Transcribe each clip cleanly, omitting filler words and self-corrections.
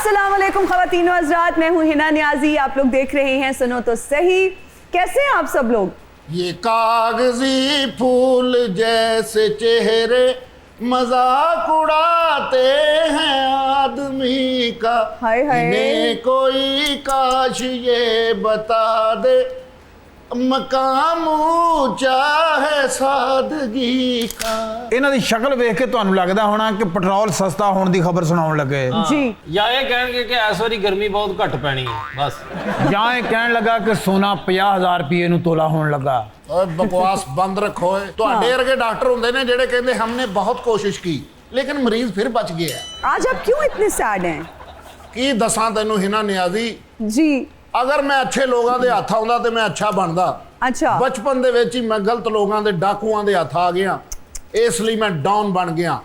अस्सलाम वालेकुम ख़वातीन व हज़रात, मैं हूँ हिना नियाज़ी। आप लोग देख रहे हैं सुनो तो सही। कैसे हैं आप सब लोग? ये कागजी फूल जैसे चेहरे मजाक उड़ाते हैं आदमी का। हाय हाय। इन्हें कोई काश ये बता दे मकाम ऊंचा है सादगी का। ਇਹਨਾਂ ਦੀ ਸ਼ਕਲ ਵੇਖ ਕੇ ਤੁਹਾਨੂੰ ਲੱਗਦਾ ਹੋਣਾ ਕਿ ਪੈਟਰੋਲ ਸਸਤਾ ਹੋਣ ਦੀ ਖਬਰ ਸੁਣਾਉਣ ਲੱਗੇ जी। ਜਾਂ ਇਹ ਕਹਿਣਗੇ ਕਿ ਇਸ ਵਾਰੀ ਗਰਮੀ ਬਹੁਤ ਘੱਟ ਪੈਣੀ ਹੈ ਬਸ। ਜਾਂ ਇਹ ਕਹਿਣ ਲੱਗਾ ਕਿ ਸੋਨਾ 50,000 ਰੁਪਏ ਨੂੰ ਤੋਲਾ ਹੋਣ ਲੱਗਾ। ਓਏ ਬਕਵਾਸ ਬੰਦ ਰੱਖੋ ਏ। ਤੁਹਾਡੇ ਵਰਗੇ ਡਾਕਟਰ ਹੁੰਦੇ ਨੇ ਜਿਹੜੇ ਕਹਿੰਦੇ हमने बहुत कोशिश की लेकिन मरीज फिर बच गया। आज आप क्यों इतने सैड हैं? ਕੀ ਦੱਸਾਂ ਤੈਨੂੰ ਹਿਨਾ ਨਿਆਜ਼ੀ, जी। ਅਗਰ ਮੈਂ ਅੱਛੇ ਲੋਕਾਂ ਦੇ ਹੱਥ ਆਉਂਦਾ ਤੇ ਮੈਂ ਅੱਛਾ ਬਣਦਾ। अच्छा। ਬਚਪਨ ਦੇ ਵਿੱਚ ਹੀ ਮੈਂ ਗਲਤ ਲੋਕਾਂ ਦੇ ਡਾਕੂਆਂ ਦੇ ਹੱਥ ਆ ਗਿਆ, ਇਸ ਲਈ ਮੈਂ ਡਾਊਨ ਬਣ ਗਿਆ।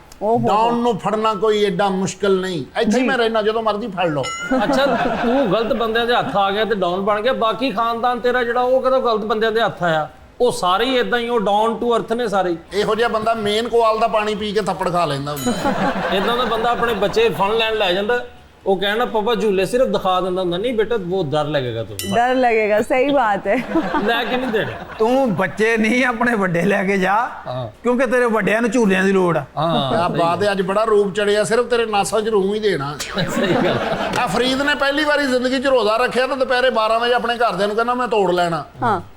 ਡਾਊਨ ਨੂੰ ਫੜਨਾ ਕੋਈ ਏਡਾ ਮੁਸ਼ਕਲ ਨਹੀਂ, ਇੱਥੇ ਹੀ ਮੈਂ ਰਹਿਣਾ, ਜਦੋਂ ਮਰਜ਼ੀ ਫੜ ਲਓ। ਅੱਛਾ ਤੂੰ ਗਲਤ ਬੰਦਿਆਂ ਦੇ ਹੱਥ ਆ ਗਿਆ ਤੇ ਡਾਊਨ ਬਣ ਗਿਆ, ਬਾਕੀ ਖਾਨਦਾਨ ਤੇਰਾ ਜਿਹੜਾ ਉਹ ਕਦੋਂ ਗਲਤ ਬੰਦਿਆਂ ਦੇ ਹੱਥ ਆਇਆ? ਉਹ ਸਾਰੇ ਹੀ ਇਦਾਂ ਹੀ, ਉਹ ਡਾਊਨ ਟੂ ਅਰਥ ਨੇ ਸਾਰੇ। ਇਹੋ ਜਿਹਾ ਬੰਦਾ ਮੇਨ ਕੋਆਲ ਦਾ ਪਾਣੀ ਪੀ ਕੇ ਥੱਪੜ ਖਾ ਲੈਂਦਾ ਹੁੰਦਾ। ਇਦਾਂ ਦਾ ਬੰਦਾ ਆਪਣੇ ਬੱਚੇ ਫਨ ਲੈਣ ਲੈ ਜਾਂਦਾ, वो कहना पापा झूले सिर्फ दिखा देता ਹੁੰਦਾ, नहीं बेटा वो डर लगेगा तुम्हें, डर लगेगा, सही बात है। लेके नहीं देने। ਤੂੰ ਬੱਚੇ ਨਹੀਂ ਆਪਣੇ ਵੱਡੇ ਲੈ ਕੇ ਜਾ, ਕਿਉਂਕਿ ਤੇਰੇ ਵੱਡਿਆਂ ਨੂੰ ਝੂਲਿਆਂ ਦੀ ਲੋੜ ਆ। ਆ ਬਾਤ ਅੱਜ ਬੜਾ ਰੂਪ ਚੜਿਆ, ਸਿਰਫ ਤੇਰੇ ਨਾਸਾਂ 'ਚ ਰੂਹ ਹੀ ਦੇਣਾ। ਸਹੀ ਗੱਲ। ਆ ਫਰੀਦ ਨੇ ਪਹਿਲੀ ਵਾਰੀ ਜ਼ਿੰਦਗੀ 'ਚ ਰੋਜ਼ਾ ਰੱਖਿਆ ਤਾਂ ਦੁਪਹਿਰੇ 12 ਵਜੇ ਆਪਣੇ ਘਰਦਿਆਂ ਨੂੰ ਕਹਿੰਦਾ ਮੈਂ ਤੋੜ ਲੈਣਾ।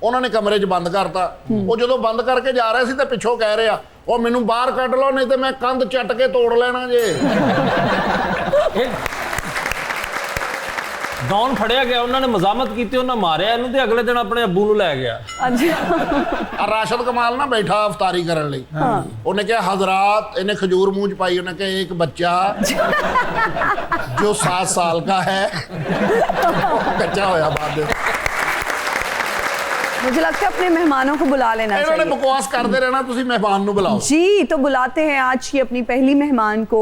ਉਹਨਾਂ ਨੇ ਕਮਰੇ 'ਚ ਬੰਦ ਕਰਤਾ। ਉਹ ਜਦੋਂ ਬੰਦ ਕਰਕੇ ਜਾ ਰਿਹਾ ਸੀ ਤੇ ਪਿੱਛੋਂ ਕਹਿ ਰਿਹਾ, ਉਹ ਮੈਨੂੰ ਬਾਹਰ ਕੱਢ ਲਓ ਨਹੀਂ ਤੇ ਮੈਂ ਕੰਧ ਚੱਟ ਕੇ ਤੋੜ ਲੈਣਾ ਜੇ। ਡਾਊਨ ਫੜਿਆ ਗਿਆ, ਉਹਨਾਂ ਨੇ ਮਜ਼ਾਮਤ ਕੀਤੀ, ਉਹਨਾਂ ਮਾਰਿਆ ਇਹਨੂੰ ਤੇ ਅਗਲੇ ਦਿਨ ਆਪਣੇ ਅੱਬੂ ਨੂੰ ਲੈ ਗਿਆ। ਆ ਰਾਸ਼ਦ ਕਮਾਲ ਨਾ ਬੈਠਾ ਅਫਤਾਰੀ ਕਰਨ ਲਈ, ਉਹਨੇ ਕਿਹਾ हजरात, ਇਹਨੇ ਖਜੂਰ ਮੂੰਹ 'ਚ ਪਾਈ, ਉਹਨੇ ਕਿਹਾ एक बच्चा जो 7 साल का है ਕੱਚਾ ਹੋਇਆ ਬਾਅਦ। मुझे लगता है अपने मेहमानों को बुला लेना इन्होंने चाहिए। बकवास करते रहना, तुसी मेहमान नु बुलाओ। जी, तो बुलाते हैं आज की अपनी पहली मेहमान को।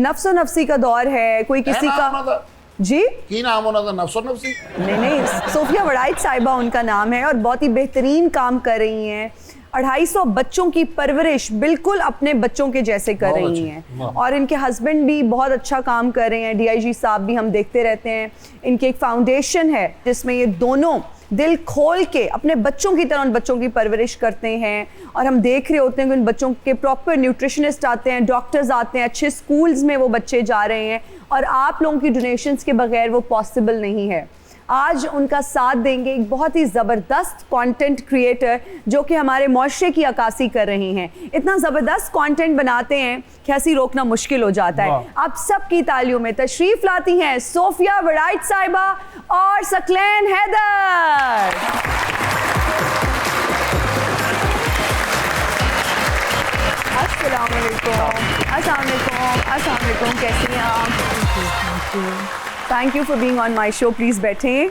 नफ्सो नफ्सी का दौर है, कोई किसी का। जी की नाम उन्होंने? नफ्सो नफ्सी नहीं, सोफिया वड़ाइच साहिबा उनका नाम है और बहुत ही बेहतरीन काम कर रही हैं। 250 बच्चों की परवरिश बिल्कुल अपने बच्चों के जैसे कर रही हैं और इनके हस्बैंड भी बहुत अच्छा काम कर रहे हैं। DIG साहब भी हम देखते रहते हैं। इनकी एक फाउंडेशन है जिसमें ये दोनों दिल खोल के अपने बच्चों की तरह उन बच्चों की परवरिश करते हैं और हम देख रहे होते हैं कि उन बच्चों के प्रॉपर न्यूट्रिशनिस्ट आते हैं, डॉक्टर्स आते हैं, अच्छे स्कूल्स में वो बच्चे जा रहे हैं और आप लोगों की डोनेशंस के बगैर वो पॉसिबल नहीं है। आज उनका साथ देंगे एक बहुत ही ज़बरदस्त कंटेंट क्रिएटर जो कि हमारे मुआशरे की अक्कासी कर रही हैं। इतना ज़बरदस्त कंटेंट बनाते हैं कि हंसी रोकना मुश्किल हो जाता है। आप सबकी तालियों में तशरीफ़ लाती हैं सोफिया वड़ाइच साहिबा और सकलैन हैदर। अस्सलाम वालेकुम, कैसी हैं आप? Thank you for being on my show. Please बैठें।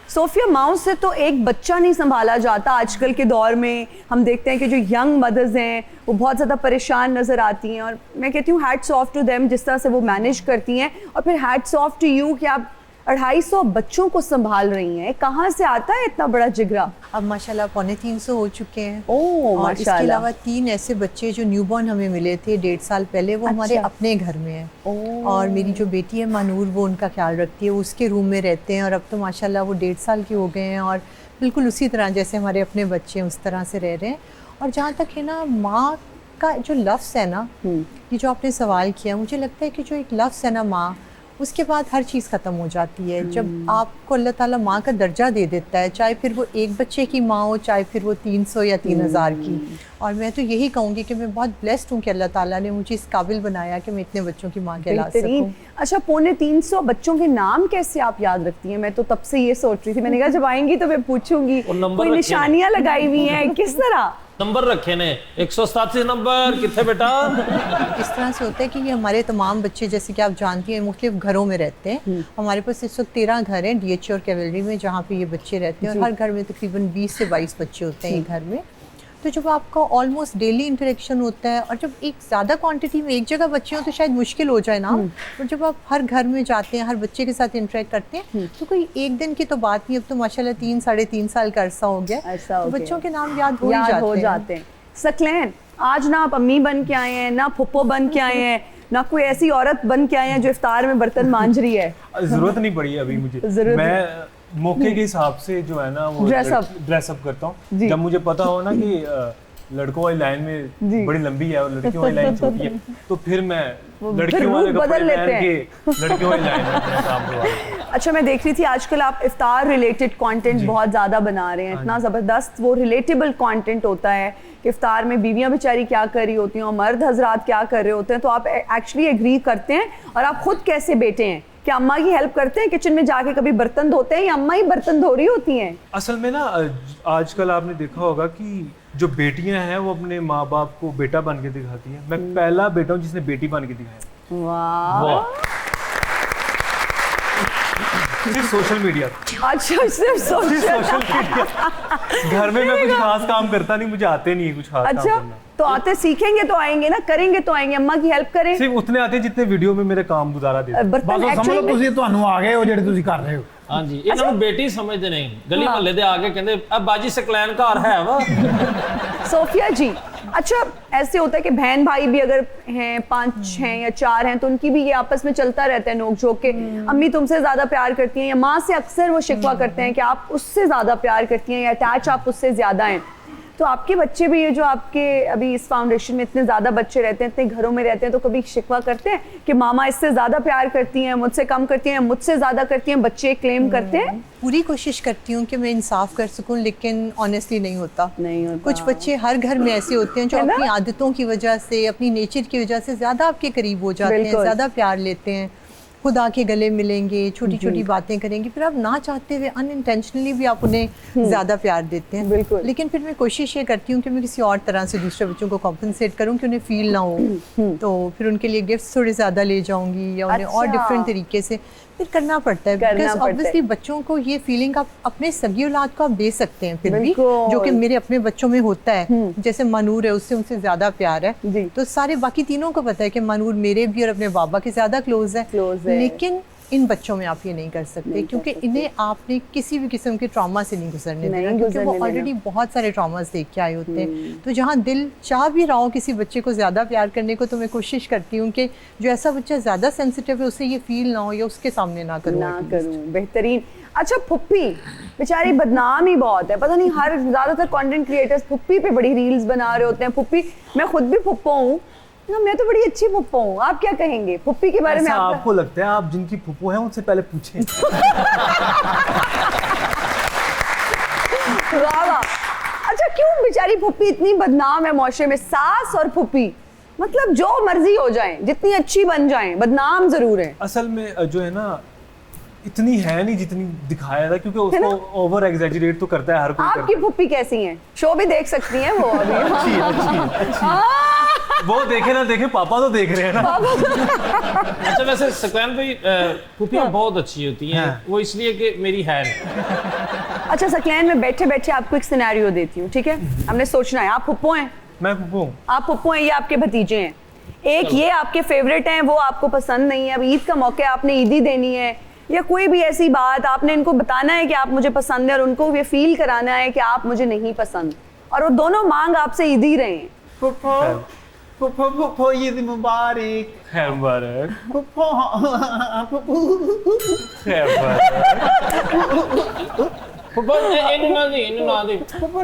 सोफिया, माओ से तो एक बच्चा नहीं संभाला जाता आजकल के दौर में। हम देखते हैं कि जो यंग मदर्स हैं वो बहुत ज़्यादा परेशान नज़र आती हैं और मैं कहती हूँ हैट्स ऑफ टू देम जिस तरह से वो मैनेज करती हैं, और फिर हैट्स ऑफ टू यू कि आप 250 बच्चों को संभाल रही हैं। कहाँ से आता है इतना बड़ा जिगरा? अब माशाल्लाह 350 हो चुके हैं। ओह और इसके अलावा 3 ऐसे बच्चे जो न्यूबॉर्न हमें मिले थे 1.5 साल पहले, वो हमारे अपने घर में हैं। और मेरी जो बेटी है मानूर, वो उनका ख्याल रखती है, उसके रूम में रहते हैं। और अब तो माशाल्लाह वो 1.5 साल के हो गए हैं और बिल्कुल उसी तरह जैसे हमारे अपने बच्चे हैं उस तरह से रह रहे हैं। और जहाँ तक है ना माँ का जो लफ्ज़ है ना, ये जो आपने सवाल किया, मुझे लगता है कि जो एक लफ्ज़ है ना माँ, उसके बाद हर चीज़ ख़त्म हो जाती है। जब आपको अल्लाह ताला माँ का दर्जा दे देता है, चाहे फिर वो एक बच्चे की माँ हो, चाहे फिर वो 300 या 3000 की। और मैं तो यही कहूँगी कि मैं बहुत ब्लेस्ड हूँ कि अल्लाह ताला ने मुझे इस काबिल बनाया कि मैं इतने बच्चों की माँ कहला सकूँ। अच्छा, 350 बच्चों के नाम कैसे आप याद रखती हैं? मैं तो तब से ये सोच रही थी, मैंने कहा जब आएंगी तो मैं पूछूंगी। कोई निशानियाँ लगाई हुई हैं किस तरह? नंबर रखे ने 187 नंबर कितने बेटा? इस तरह से होता है कि ये हमारे तमाम बच्चे, जैसे कि आप जानती हैं, मुख्तलिफ घरों में रहते हैं। हमारे पास इस वक्त 13 घर हैं DH और कैवलरी में जहाँ पे ये बच्चे रहते हैं और हर घर में तकरीबन 20 से 22 बच्चे होते हैं एक घर में। तो जब आपका ऑलमोस्ट डेली इंटरेक्शन होता है और जब एक ज़्यादा क्वांटिटी में एक जगह बच्चे हो तो शायद मुश्किल हो जाए ना, और जब आप हर घर में जाते हैं, हर बच्चे के साथ इंटरेक्ट करते हैं, तो कोई एक दिन की तो बात नहीं। अब तो माशाल्लाह 3-3.5 साल का अरसा हो गया, तो बच्चों के नाम याद हो जाते हैं। सकलैन, आज ना आप अम्मी बन के आए हैं, ना फुप्पो बन के आए हैं, ना कोई ऐसी औरत बन के आए हैं जो इफ्तार में बर्तन मांज रही है। जरूरत नहीं पड़ी अभी मुझे। जरूरत मैं मौके के हिसाब से जो है ना वो ड्रेस अप करता हूँ। जब मुझे पता हो ना कि लड़कों वाली लाइन में बड़ी लंबी है और लड़कियों वाली लाइन छोटी है, तो फिर मैं लड़कियों वाले कपड़े पहन के लड़कियों वाली लाइन में अपना काम करवाता हूँ। अच्छा, मैं देख रही थी आजकल आप इफ्तार रिलेटेड कंटेंट बहुत ज़्यादा बना रहे हैं, इतना ज़बरदस्त वो रिलेटेबल कंटेंट होता है कि इफ्तार में बीवियां बेचारी क्या कर रही होती हैं और मर्द हजरात क्या कर रहे होते हैं, तो आप एक्चुअली एग्री करते हैं। और आप खुद कैसे बेटे हैं, क्या अम्मा की हेल्प करते हैं किचन में जाके, कभी बर्तन धोते हैं या अम्मा ही बर्तन धो रही होती हैं? असल में ना आजकल आपने देखा होगा कि जो बेटियां हैं वो अपने माँ बाप को बेटा बन के दिखाती हैं। मैं पहला बेटा हूँ जिसने बेटी बन के दिखाया। वाह। सिर्फ सोशल मीडिया। अच्छा, सिर्फ सोशल मीडिया। घर में मैं कुछ खास काम करता नहीं, मुझे आते नहीं है कुछ खास काम अच्छा, करना। तो आते सीखेंगे तो आएंगे ना, करेंगे तो आएंगे। अम्मा की हेल्प करें, सिर्फ उतने आते हैं जितने वीडियो में मेरे काम गुजारा देते हैं। बर्तन ਬਸ ਸਮਝ ਲਓ ਤੁਸੀਂ ਤੁਹਾਨੂੰ ਆ ਗਏ ਹੋ ਜਿਹੜੇ ਤੁਸੀਂ ਕਰ ਰਹੇ ਹੋ। हाँ जी, इन्होंने बेटी समझते नहीं, गली मोहल्ले दे आगे कहते अब बाजी सकलैन घर है वा। सोफिया जी, अच्छा ऐसे होता है कि बहन भाई भी अगर हैं, 5 हैं या 4 हैं, तो उनकी भी ये आपस में चलता रहता है नोक झोंक के, अम्मी तुमसे ज्यादा प्यार करती हैं, या माँ से अक्सर वो शिकवा करते हैं कि आप उससे ज्यादा प्यार करती हैं या अटैच आप उससे ज्यादा हैं। तो आपके बच्चे भी, ये जो आपके अभी इस फाउंडेशन में इतने ज्यादा बच्चे रहते हैं, इतने घरों में रहते हैं, तो कभी शिकवा करते हैं कि मामा इससे ज्यादा प्यार करती हैं, मुझसे कम करती हैं, मुझसे ज्यादा करती हैं, बच्चे क्लेम करते हैं? पूरी कोशिश करती हूँ कि मैं इंसाफ कर सकूं, लेकिन ऑनेस्टली नहीं होता। कुछ बच्चे हर घर में ऐसे होते हैं जो अपनी आदतों की वजह से, अपनी नेचर की वजह से ज्यादा आपके करीब हो जाते हैं, ज्यादा प्यार लेते हैं, खुद आके गले मिलेंगे, छोटी छोटी बातें करेंगे, फिर आप ना चाहते हुए अनइंटेंशनली भी आप उन्हें ज़्यादा प्यार देते हैं। बिल्कुल। लेकिन फिर मैं कोशिश ये करती हूँ कि मैं किसी और तरह से दूसरे बच्चों को कॉम्पनसेट करूँ कि उन्हें फील ना हो, तो फिर उनके लिए गिफ्ट्स थोड़े ज़्यादा ले जाऊँगी या उन्हें और डिफरेंट तरीके से फिर करना पड़ता है। बिकॉज ऑब्वियसली बच्चों को ये फीलिंग आप अपने सगी औलाद को आप दे सकते हैं फिर भी, जो कि मेरे अपने बच्चों में होता है। जैसे मनूर है, उससे उनसे ज्यादा प्यार है, तो सारे बाकी तीनों को पता है कि मनूर मेरे भी और अपने बाबा के ज्यादा क्लोज है। लेकिन इन बच्चों में आप ये नहीं कर सकते, क्योंकि इन्हें आपने किसी भी किस्म के ट्रॉमा से नहीं गुजरने देना, क्योंकि वो ऑलरेडी बहुत सारे ट्रॉमास देख के आए होते हैं। तो जहाँ दिल चाह भी रहा हो किसी बच्चे को ज़्यादा प्यार करने को, तो मैं कोशिश करती हूँ कि जो ऐसा बच्चा ज़्यादा सेंसिटिव है उसे ये फील ना हो या उसके सामने ना करूँ। बेहतरीन। अच्छा, फुप्पी बेचारी बदनाम ही बहुत है, पता नहीं हर ज़्यादातर कंटेंट क्रिएटर्स फुप्पी पे बड़ी रील्स बना रहे होते हैं। फुप्पी, मैं खुद भी फुप्पो हूँ ना, मैं तो बड़ी अच्छी फुप्पो हूँ। आप क्या कहेंगे फुप्पी के बारे में? आपको लगता है आप जिनकी फुप्पो हैं उनसे पहले पूछें। वाह। अच्छा, क्यों बेचारी फुप्पी इतनी बदनाम है माशरे में? सास और फुप्पी मतलब जो मर्जी हो जाए, जितनी अच्छी बन जाए, बदनाम जरूर है। असल में जो है ना, इतनी है नहीं जितनी दिखाया था, क्योंकि उसको ओवर एग्जैजरेट तो करता है हर कोई। आपकी फुप्पी कैसी हैं? शो भी देख सकती हैं वो अभी। अच्छी। वो देखे ना देखे, पापा तो देख रहे हैं ना। अच्छा, वैसे सकलैन भाई फुप्पियाँ बहुत अच्छी होती हैं, वो इसलिए कि मेरी है नहीं। अच्छा सकलैन, में बैठे बैठे आपको एक सिनेरियो देती हूँ, ठीक है? हमने सोचना है, आप फुप्पो हैं, मैं फुप्पो हूँ, आप फुप्पो हैं, ये आपके भतीजे हैं, एक ये आपके फेवरेट हैं, वो आपको पसंद नहीं है, अब ईद का मौका है, आपने ईदी देनी है, या कोई भी ऐसी बात आपने इनको बताना है कि आप मुझे पसंद है, और उनको ये फील कराना है कि आप मुझे नहीं पसंद, और वो दोनों मांग आपसे ईद ही रहे हैं। फुप्पो ईद मुबारक। खैर मुबारक। फुप्पो खैर मुबारक। फुप्पो इन्हें ना दे, इन्हें ना दे। फुप्पो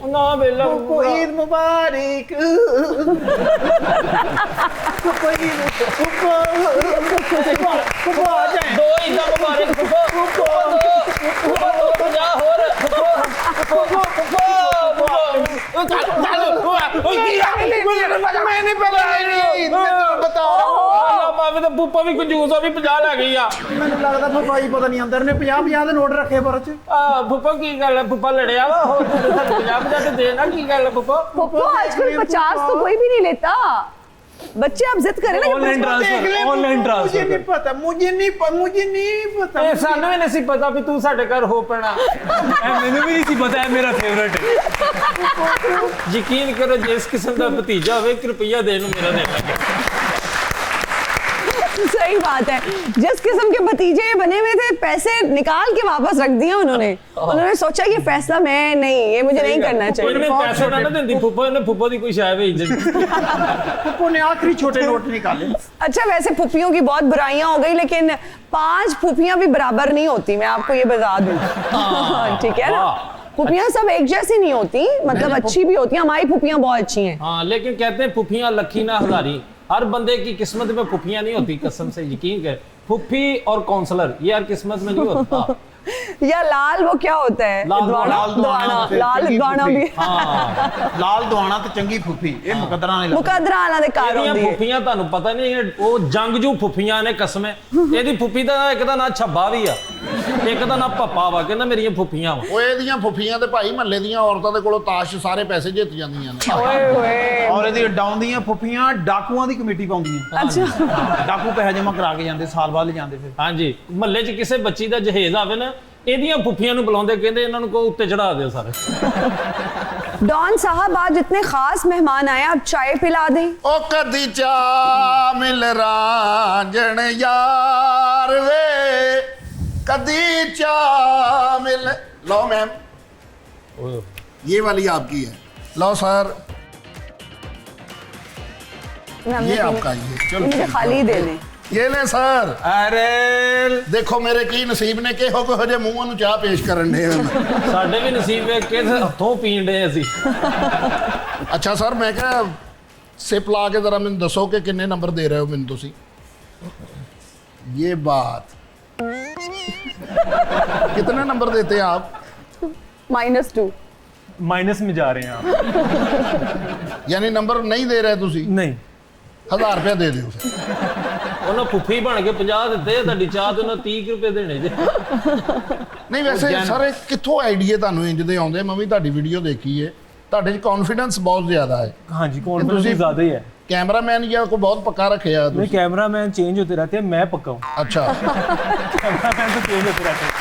ना बेला। फुप्पो ईद मुबारक। फुप्पो ईद फुप्पो आ जाए। दो ईद मुबारक फुप्पो। फुप्पो दो जा हो रे फुप्पो। मैंने पता नहीं बता रहा हूँ। मावे तो पुप्पा भी कंजूस भी 50 लै गई आ। ਮੈਨੂੰ ਲੱਗਦਾ ਫੁੱਫਾ ਜੀ ਪਤਾ ਨਹੀਂ ਅੰਦਰ ਨੇ 50 ਦੇ ਨੋਟ ਰੱਖੇ ਪਰ ਚ। फुप्पा की गल है? फुप्पा लड़िया वा हो 50 तो देना की गल है फुप्पा? फुप्पो आजकल 50 तो कोई भी नहीं लेता, बच्चे आप जिद करें ना। Online transfer, online transfer. मुझे नहीं पता, मुझे नहीं पता। ए सानू भी नहीं पता भी तू साडे घर हो पैना। मैंने भी नहीं पता है, मेरा फेवरेट है। यकीन करो जिस किस्म का भतीजा होवे 1 रुपया देन मेरा देना। सही बात है, जिस किस्म के भतीजे ये बने हुए थे पैसे निकाल के वापस रख दिए उन्होंने। उन्होंने सोचा ये फैसला मैं नहीं, ये मुझे नहीं करना चाहिए। कोई पैसे ना देती फुप्पो ने, फुप्पो दी कोई शाय भेज दी। फुप्पो ने आखिरी छोटे नोट निकाले। अच्छा वैसे फुप्पियों की बहुत बुराइयां हो गई, लेकिन 5 फुप्पियां भी बराबर नहीं होती, मैं आपको ये बता दूं। ठीक है ना, फुप्पियां सब एक जैसी नहीं होती, मतलब अच्छी भी होती हैं। हमारी फुप्पियां बहुत अच्छी हैं। हाँ, लेकिन कहते हैं फुप्पियां लखी ना हजारी, हर बंदे की किस्मत में फुप्पियां नहीं होती। कसम से यकीन कर, फुप्पी और काउंसलर ये हर किस्मत में नहीं होता। या लाल वो क्या होता है, लाल दुआना भी। हाँ, लाल दुआना तो चंगी फुफी, ये मुकद्दरा ने मुकद्दरा आना दे कार ਇਹਦੀਆਂ ਹੁੰਦੀ ਹੈ। ਫੁੱਫੀਆਂ ਤੁਹਾਨੂੰ ਪਤਾ ਨਹੀਂ, ਉਹ ਜੰਗਜੂ ਫੁੱਫੀਆਂ ਨੇ ਕਸਮੇ। ਇਹਦੀ ਫੁੱਫੀ ਦਾ ਇੱਕ ਦਾ ਨਾਂ ਛੱਬਾ ਵੀ ਆ, ਇੱਕ ਦਾ ਨਾਂ ਪੱਪਾ ਵਾ, ਕਹਿੰਦਾ ਮੇਰੀਆਂ ਫੁੱਫੀਆਂ ਵਾ। ਉਹ ਇਹਦੀਆਂ ਫੁੱਫੀਆਂ ਤੇ ਭਾਈ ਮਹੱਲੇ ਦੀਆਂ ਔਰਤਾਂ ਦੇ ਕੋਲੋਂ ਤਾਸ਼ ਸਾਰੇ ਪੈਸੇ ਜਿੱਤ ਜਾਂਦੀਆਂ ਨੇ। ਓਏ ਹੋਏ। ਔਰ ਇਹਦੀ ਡਾਉਂਦੀਆਂ ਫੁੱਫੀਆਂ ਡਾਕੂਆਂ ਦੀ ਕਮੇਟੀ ਪਾਉਂਦੀਆਂ। ਅੱਛਾ ਡਾਕੂ ਪੈਸੇ ਜਮਾ ਕਰਾ ਕੇ ਜਾਂਦੇ, ਸਾਲ ਬਾਅਦ ਜਾਂਦੇ ਫਿਰ। ਹਾਂਜੀ, ਮਹੱਲੇ 'ਚ ਕਿਸੇ ਬੱਚੀ ਦਾ ਜਹੇਜ਼ ਆਵੇ ਨਾ, ਇਹਦੀਆਂ ਫੁੱਫੀਆਂ ਨੂੰ ਬੁਲਾਉਂਦੇ, ਕਹਿੰਦੇ ਇਹਨਾਂ ਨੂੰ ਕੋ ਉੱਤੇ ਚੜਾ ਦਿਓ ਸਾਰੇ। डॉन साहब आज इतने खास मेहमान आए, आप चाय पिला दें। ਉਹ ਕਦੀ ਚਾ ਮਿਲ ਰਾਂਝਣ ਯਾਰ ਵੇ, कदी चा मिल। लो मैम, ये वाली आपकी है। लो सर, ये आपका ही है। चलो मुझे खाली दे दें। ये ले सर। अरे देखो मेरे की नसीब ने किहो किहो जे मूंह ਨੂੰ ਚਾਹ ਪੇਸ਼ ਕਰਨ ਦੇ। ਸਾਡੇ ਵੀ ਨਸੀਬ ਵੇਖ ਕੇ ਹੱਥੋਂ ਪੀਣ ਦੇ ਅਸੀਂ। अच्छा सर, मैं क्या सिप ला के जरा मैंने दसो कि किन्ने नंबर दे रहे हो मैंने तुसी। ये बात कितने नंबर देते हैं आप? -2। माइनस में जा रहे हैं आप। यानी नंबर नहीं दे रहे तुसी? नहीं, 1000 रुपया दे दो फिर। ਉਹਨਾਂ ਫੁੱਫੀ ਬਣ ਕੇ 50 ਦਿੱਤੇ, ਤੁਹਾਡੀ ਚਾਹ ਤੇ ਉਹਨਾਂ 30 ਰੁਪਏ ਦੇਣੇ ਜੇ। ਨਹੀਂ ਵੈਸੇ ਸਰ ਕਿੱਥੋਂ ਆਈਡੀਆ ਤੁਹਾਨੂੰ ਇੰਜ ਦੇ ਆਉਂਦੇ? ਮੈਂ ਵੀ ਤੁਹਾਡੀ ਵੀਡੀਓ ਦੇਖੀ ਹੈ, ਤੁਹਾਡੇ 'ਚ ਕੌਨਫੀਡੈਂਸ ਬਹੁਤ ਜ਼ਿਆਦਾ ਹੈ। हाँ जी, कॉन्फिडेंस ज़्यादा ही है। कैमरामैन या को बहुत पक्का रखे है नहीं, कैमरामैन चेंज होते रहते हैं, मैं पक्का हूँ। अच्छा कैमरामैन तो चेंज होते रहते हैं।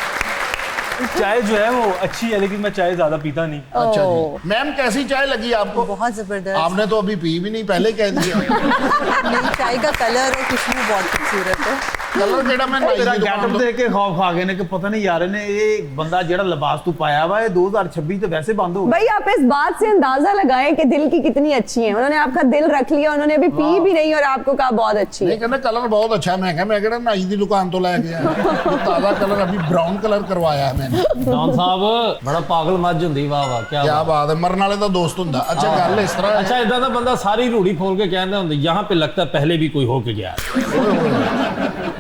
चाय जो है वो अच्छी है, लेकिन मैं चाय ज़्यादा पीता नहीं। अच्छा जी। मैम कैसी चाय लगी आपको? बहुत ज़बरदस्त। आपने तो अभी पी भी नहीं, पहले कह दिया। नहीं, चाय का कलर और खुशबू बहुत खूबसूरत है। कलर जेड़ा मैं नाई तेरा दी दुकान गैटअप तो- देख के खौफ आ गए ने कि पता नहीं यार ने ये बंदा जेड़ा लिबास तू पाया हुआ है 2026 तो वैसे बंद हो गया। भाई आप इस बात से अंदाजा लगाएं कि दिल की कितनी अच्छी है। उन्होंने आपका दिल रख लिया, उन्होंने अभी पी भी नहीं और आपको कहा बहुत अच्छी नहीं है। कहना कलर बहुत अच्छा है। मैं कहा मैं कहना नाई दी दुकान तो लै गया, ताजा कलर अभी ब्राउन कलर करवाया है मैंने। ਡੌਨ ਸਾਹਿਬ ਬੜਾ ਪਾਗਲ ਮੱਝ ਹੁੰਦੀ, ਵਾਹ ਵਾਹ ਕੀ क्या बात है, मरने वाले का दोस्त हुंदा। अच्छा गल इस तरह है। अच्छा, इदां ਦਾ ਬੰਦਾ ਸਾਰੀ ਰੂੜੀ ਫੋਲ ਕੇ ਕਹਿੰਦਾ ਹੁੰਦਾ, यहाँ पे लगता है पहले भी कोई होके गया।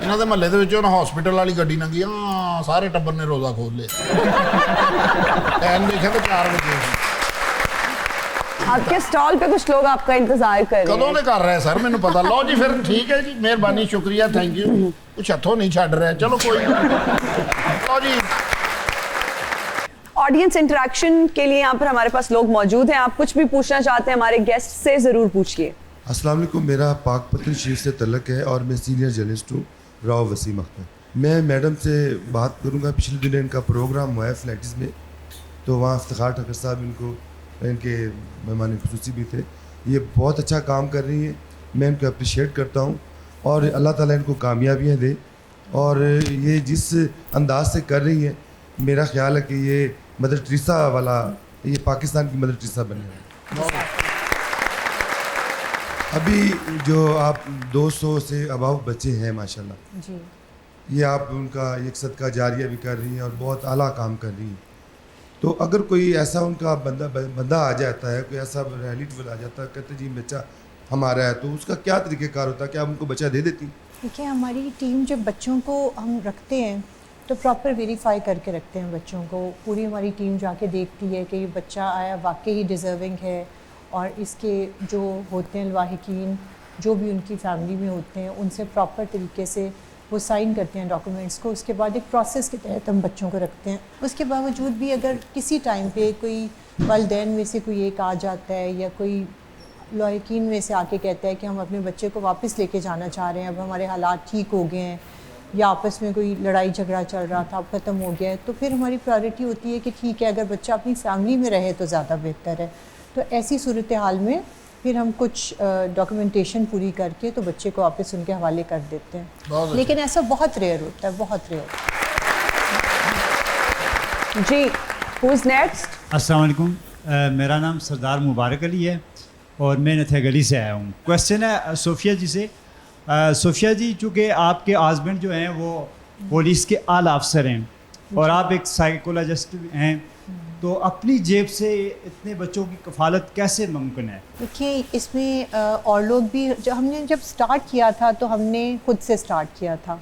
ਇਹਨਾਂ ਦੇ ਮਹੱਲੇ ਦੇ ਵਿੱਚ ਉਹਨਾਂ ਹਸਪੀਟਲ ਵਾਲੀ ਗੱਡੀ ਲੰਗੀ, ਹਾਂ ਸਾਰੇ ਟੱਬਰ ਨੇ ਰੋਜ਼ਾ ਖੋਲ ਲਿਆ। ਟਾਈਮ ਦੇਖਿਆ ਤਾਂ 4 ਵਜੇ। आपके स्टॉल पे कुछ लोग आपका इंतजार कर रहे ਕਦੋਂ हैं। ਦੇ ਕਰ ਰਹੇ ਸਰ ਮੈਨੂੰ ਪਤਾ। ਲਓ ਜੀ ਫਿਰ ਠੀਕ ਹੈ ਜੀ, ਮਿਹਰਬਾਨੀ, ਸ਼ੁਕਰੀਆ, ਥੈਂਕ ਯੂ। ਕੁਛ ਹੱਥੋਂ ਨਹੀਂ ਛੱਡ ਰਿਹਾ, ਚਲੋ ਕੋਈ ਨਹੀਂ। ਲਓ ਜੀ ऑडियंस इंटरेक्शन के लिए यहाँ पर हमारे पास लोग मौजूद हैं। आप कुछ भी पूछना चाहते हैं हमारे गेस्ट से ज़रूर पूछिए। अस्सलाम वालेकुम, मेरा पाकपतन शरीफ से तल्लक है और मैं सीनियर जर्नलिस्ट हूँ, राव वसीम अख्तर। मैं मैडम से बात करूँगा, पिछले दिनों इनका प्रोग्राम हुआ है फ्लैटिस में, तो वहाँ इफ्तिखार ठक्कर साहब इनके मेहमान खुसूसी भी थे। ये बहुत अच्छा काम कर रही हैं, मैं इनको अप्रिशिएट करता हूँ और अल्लाह ताला इनको कामयाबियाँ दे। और ये जिस अंदाज से कर रही हैं, मेरा ख्याल है कि ये मदर टेरेसा वाला, ये पाकिस्तान की मदर टेरेसा बने हैं। अभी जो आप 200 से अबाव बच्चे हैं माशाल्लाह, जी, ये आप उनका एक सदका जारिया भी कर रही हैं और बहुत आला काम कर रही हैं। तो अगर कोई ऐसा उनका बंदा आ जाता है, कोई ऐसा रिलेटिव आ जाता है, कहते जी बच्चा हमारा है, तो उसका क्या तरीक़ेकार होता है? क्या आप उनको बच्चा दे देती? देखिए हमारी टीम जब बच्चों को हम रखते हैं तो प्रॉपर वेरीफाई करके रखते हैं बच्चों को। पूरी हमारी टीम जाके देखती है कि ये बच्चा आया वाकई ही डिज़र्विंग है, और इसके जो होते हैं लाहिकीन, जो भी उनकी फैमिली में होते हैं, उनसे प्रॉपर तरीके से वो साइन करते हैं डॉक्यूमेंट्स को। उसके बाद एक प्रोसेस के तहत हम बच्चों को रखते हैं। उसके बावजूद भी अगर किसी टाइम पे कोई वालिदैन में से कोई एक आ जाता है या कोई लाहिकीन में से आके कहता है कि हम अपने बच्चे को वापस लेके जाना चाह रहे हैं, अब हमारे हालात ठीक हो गए हैं, या आपस में कोई लड़ाई झगड़ा चल रहा था अब ख़त्म हो गया है, तो फिर हमारी प्रायोरिटी होती है कि ठीक है, अगर बच्चा अपनी फैमिली में रहे तो ज़्यादा बेहतर है। तो ऐसी सूरत हाल में फिर हम कुछ डॉक्यूमेंटेशन पूरी करके तो बच्चे को वापस उनके हवाले कर देते हैं, लेकिन ऐसा बहुत रेयर होता है, बहुत रेयर। जी, हु इज नेक्स्ट? अस्सलाम वालेकुम, मेरा नाम सरदार मुबारक अली है और मैं नथे गली से आया हूँ। क्वेश्चन है सोफिया जी से। सोफिया जी, चूँकि आपके हस्बैंड जो हैं वो पुलिस के आला अफसर हैं और आप एक साइकोलॉजिस्ट हैं, तो अपनी जेब से इतने बच्चों की कफालत कैसे मुमकिन है? देखिए, इसमें और लोग भी, जब स्टार्ट किया था तो हमने खुद से स्टार्ट किया था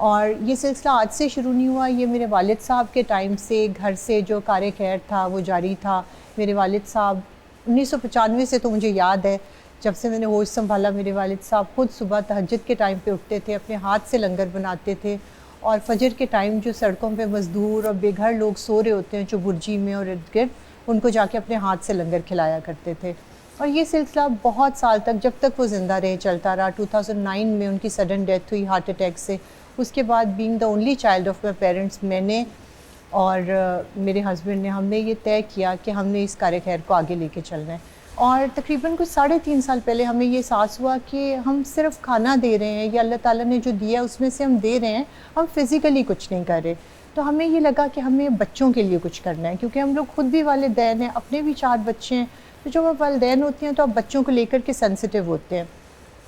और ये सिलसिला आज से शुरू नहीं हुआ। ये मेरे वालिद साहब के टाइम से घर से जो कार खैर था वो जारी था। मेरे वालिद साहब 1995 से, तो मुझे याद है जब से मैंने होश संभाला, मेरे वालिद साहब खुद सुबह तहज्जुद के टाइम पे उठते थे, अपने हाथ से लंगर बनाते थे और फजर के टाइम जो सड़कों पे मज़दूर और बेघर लोग सो रहे होते हैं जो बुर्जी में और इर्द गिर्द, उनको जाके अपने हाथ से लंगर खिलाया करते थे। और ये सिलसिला बहुत साल तक, जब तक वो ज़िंदा रहे, चलता रहा। 2009 में उनकी सडन डेथ हुई हार्ट अटैक से। उसके बाद being the only child of my parents, मैंने और मेरे हस्बैंड ने, हमने ये तय किया कि हमने इस कार खैर को आगे लेके चलना है। और तकरीबन कुछ 3.5 साल पहले हमें ये एहसास हुआ कि हम सिर्फ खाना दे रहे हैं या अल्लाह ताला ने जो दिया उसमें से हम दे रहे हैं, हम फिज़िकली कुछ नहीं कर रहे। तो हमें ये लगा कि हमें बच्चों के लिए कुछ करना है, क्योंकि हम लोग खुद भी वालिदैन हैं, अपने भी 4 बच्चे हैं। तो जब आप वालिदैन होते हैं तो आप बच्चों को लेकर के सेंसिटिव होते हैं।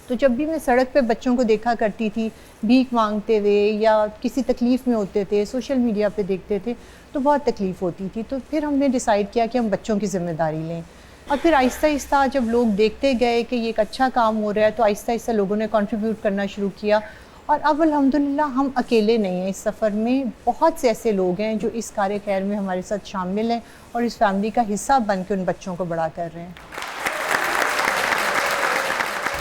तो जब भी मैं सड़क पे बच्चों को देखा करती थी भीख मांगते हुए या किसी तकलीफ़ में होते थे, सोशल मीडिया पे देखते थे, तो बहुत तकलीफ़ होती थी। तो फिर हमने डिसाइड किया कि हम बच्चों की ज़िम्मेदारी लें। और फिर आहिस्ता आहिस्ता जब लोग देखते गए कि ये एक अच्छा काम हो रहा है, तो आहिस्ता आहिस्ता लोगों ने कंट्रीब्यूट करना शुरू किया। और अब अल्हम्दुलिल्लाह हम अकेले नहीं हैं इस सफ़र में, बहुत से ऐसे लोग हैं जो इस कार खैर में हमारे साथ शामिल हैं और इस फैमिली का हिस्सा बन के उन बच्चों को बड़ा कर रहे हैं।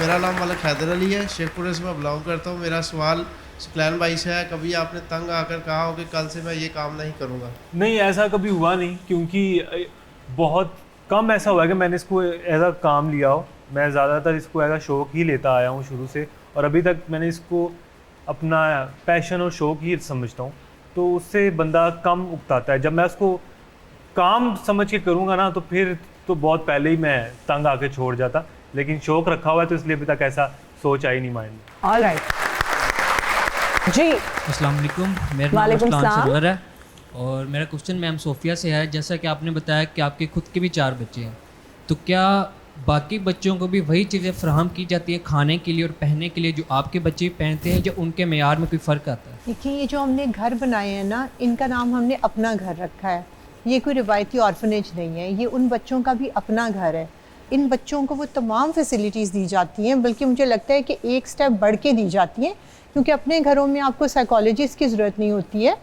मेरा नाम मलिक हैदर अली है, शेखपुरे से मैं बिलोंग करता हूँ। मेरा सवाल सुकलैन भाई से है, कभी आपने तंग आकर कहा हो कि कल से मैं ये काम नहीं करूँगा? नहीं, ऐसा कभी हुआ नहीं, क्योंकि बहुत कम ऐसा हुआ है कि मैंने इसको एज अ काम लिया हो। मैं ज़्यादातर इसको एज अ शौक ही लेता आया हूँ शुरू से, और अभी तक मैंने इसको अपना पैशन और शौक ही समझता हूँ। तो उससे बंदा कम उकताता है। जब मैं उसको काम समझ के करूँगा ना, तो फिर तो बहुत पहले ही मैं तंग आके छोड़ जाता। लेकिन शौक रखा हुआ है तो इसलिए अभी तक ऐसा सोच आई नहीं माइंड में। ऑलराइट जी, अस्सलाम वालेकुम, मेरा नाम अस्लान सरवर है और मेरा क्वेश्चन मैम सोफिया से है। जैसा कि आपने बताया कि आपके खुद के भी 4 बच्चे हैं, तो क्या बाकी बच्चों को भी वही चीज़ें फराहम की जाती है खाने के लिए और पहनने के लिए जो आपके बच्चे पहनते हैं, या उनके मेयार में कोई फ़र्क आता है? देखिए, ये जो हमने घर बनाए हैं ना, इनका नाम हमने अपना घर रखा है। ये कोई रिवायती ऑर्फनेज नहीं है, ये उन बच्चों का भी अपना घर है। इन बच्चों को वो तमाम फैसिलिटीज़ दी जाती हैं, बल्कि मुझे लगता है कि एक स्टेप बढ़ के दी जाती हैं, क्योंकि अपने घरों में आपको साइकोलॉजिस्ट की ज़रूरत नहीं होती है।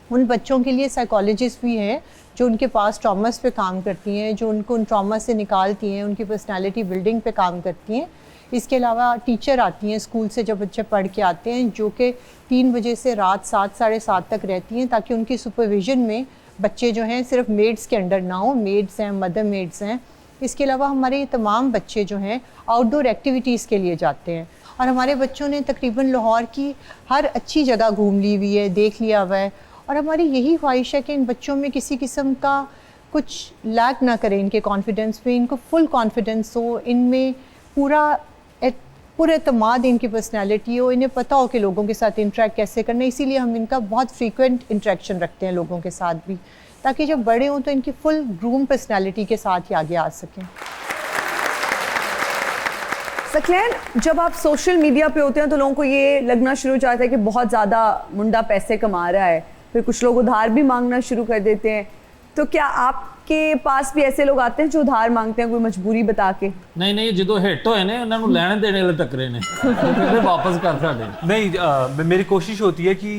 उन बच्चों के लिए साइकोलॉजिस्ट भी हैं जो उनके पास ट्रॉमास पे काम करती हैं, जो उनको उन ट्रॉमा से निकालती हैं, उनकी पर्सनालिटी बिल्डिंग पे काम करती हैं। इसके अलावा टीचर आती हैं स्कूल से जब बच्चे पढ़ के आते हैं, जो कि 3 बजे से रात 7 साढ़े 7 तक रहती हैं, ताकि उनकी सुपरविजन में बच्चे जो हैं सिर्फ मेड्स के अंडर ना हो। मेड्स हैं, मदर मेड्स हैं। इसके अलावा हमारे ये तमाम बच्चे जो हैं आउटडोर एक्टिविटीज़ के लिए जाते हैं, और हमारे बच्चों ने तकरीबन लाहौर की हर अच्छी जगह घूम ली हुई है, देख लिया हुआ है। और हमारी यही ख्वाहिश है कि इन बच्चों में किसी किस्म का कुछ लैक ना करें, इनके कॉन्फिडेंस में, इनको फुल कॉन्फिडेंस हो, इनमें पूरा एतमाद इनकी पर्सनैलिटी हो, इन्हें पता हो कि लोगों के साथ इंटरेक्ट कैसे करना है। इसीलिए हम इनका बहुत फ्रीक्वेंट इंटरेक्शन रखते हैं लोगों के साथ भी, ताकि जब बड़े हों तो इनकी फुल ग्रूम पर्सनैलिटी के साथ ही आगे आ सकें। सकलैन, जब आप सोशल मीडिया पे होते हैं तो लोगों को ये लगना शुरू हो जाता है कि बहुत ज़्यादा मुंडा पैसे कमा रहा है, फिर कुछ लोग उधार भी मांगना शुरू कर देते हैं। तो क्या आपके पास भी ऐसे लोग आते हैं जो उधार मांगते हैं कोई मजबूरी बता के? नहीं, जो हिट होए ने उन्होंने लेने देने वाले टकरे ने, फिर वापस कर साडे। नहीं, मेरी कोशिश होती है कि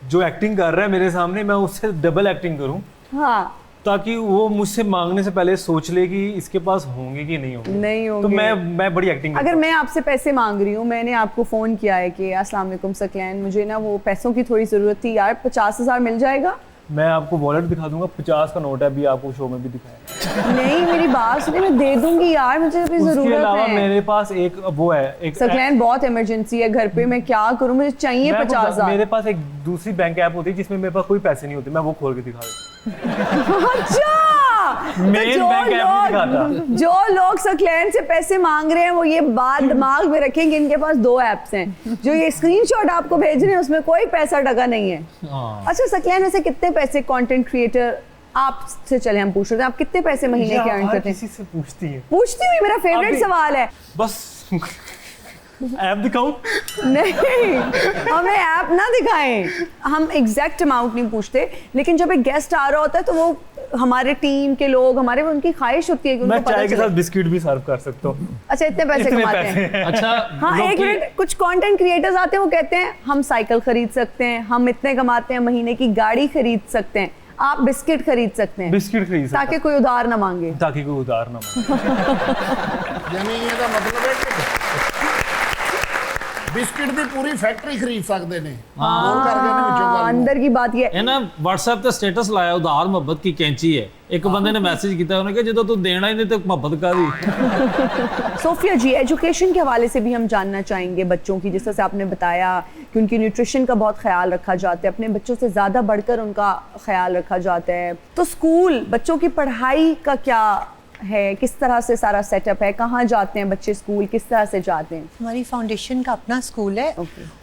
जो एक्टिंग कर रहा है मेरे सामने, मैं उससे डबल एक्टिंग करूं। हाँ, ताकि वो मुझसे मांगने से पहले सोच ले कि इसके पास होंगे कि नहीं होंगे। तो मैं बड़ी एक्टिंग अगर मैं आपसे पैसे मांग रही हूँ, मैंने आपको फ़ोन किया है कि अस्सलाम वालेकुम सकलैन, मुझे ना वो पैसों की थोड़ी ज़रूरत थी यार, 50,000 मिल जाएगा? मैं आपको वॉलेट दिखा दूंगा, 50 का नोट है, अभी आपको शो में भी दिखाया। नहीं, मेरी बात सुनिए, मैं दे दूंगी यार, मुझे अभी ज़रूरत है। उसके अलावा मेरे पास एक वो है, एक सकलैन बहुत इमरजेंसी है घर पे, मैं क्या करूँ, मुझे चाहिए 50,000। मेरे पास एक दूसरी बैंक ऐप होती है जिसमें मेरे पास कोई पैसे नहीं होते, मैं वो खोल के दिखा देता। अच्छा, जो लोग सकलैन से पैसे मांग रहे हैं वो ये बात दिमाग में रखें कि इनके पास 2 ऐप्स हैं। जो ये स्क्रीनशॉट आपको भेज रहे हैं उसमें कोई पैसा टका नहीं है। अच्छा सकलैन, वैसे कितने पैसे कंटेंट क्रिएटर आपसे, चले हम पूछ रहे हैं, आप कितने पैसे महीने के अर्न करते हैं? किसी से पूछती है। पूछती हुई, मेरा फेवरेट सवाल है। बस ऐप दिखाऊं? नहीं, हमें ऐप ना दिखाएं, हम एग्जैक्ट अमाउंट नहीं पूछते, लेकिन जब एक गेस्ट आ रहा होता है तो वो हमारे टीम के लोग, हमारे उनकी ख्वाहिश होती है कि मैं चाय के साथ बिस्किट भी सर्व कर सकता हूँ। अच्छा, इतने पैसे कमाते हैं। अच्छा हाँ, एक मिनट, कुछ कंटेंट क्रिएटर्स आते हैं वो कहते हैं हम साइकिल खरीद सकते हैं, हम इतने कमाते हैं, महीने की गाड़ी खरीद सकते हैं, आप बिस्किट खरीद सकते हैं। बिस्किट खरीद सकते हैं ताकि कोई उधार ना मांगे। ताकि कोई उधार ना मांगे। यानी ਇਹਦਾ मतलब है कि बिस्किट ਦੀ पूरी फैक्ट्री खरीद सकते हैं। अंदर की बात ये है ना, WhatsApp ਤੇ ਸਟੇਟਸ ਲਾਇਆ ਉਧਾਰ ਮੁਹੱਬਤ की कैंची है। एक बंदे ने मैसेज किया, उन्होंने कहा ਜਦੋਂ तू देना ही नहीं तो ਮੁਹੱਬਤ कादी। सोफिया जी, एजुकेशन के हवाले से भी हम जानना चाहेंगे बच्चों की, जिस तरह से आपने बताया कि उनकी न्यूट्रिशन का बहुत ख्याल रखा जाता है, अपने बच्चों से ज़्यादा बढ़कर उनका ख्याल रखा जाता है, तो स्कूल बच्चों की पढ़ाई का क्या है, किस तरह से सारा सेटअप है, कहाँ जाते हैं बच्चे स्कूल, किस तरह से जाते हैं? हमारी फाउंडेशन का अपना स्कूल है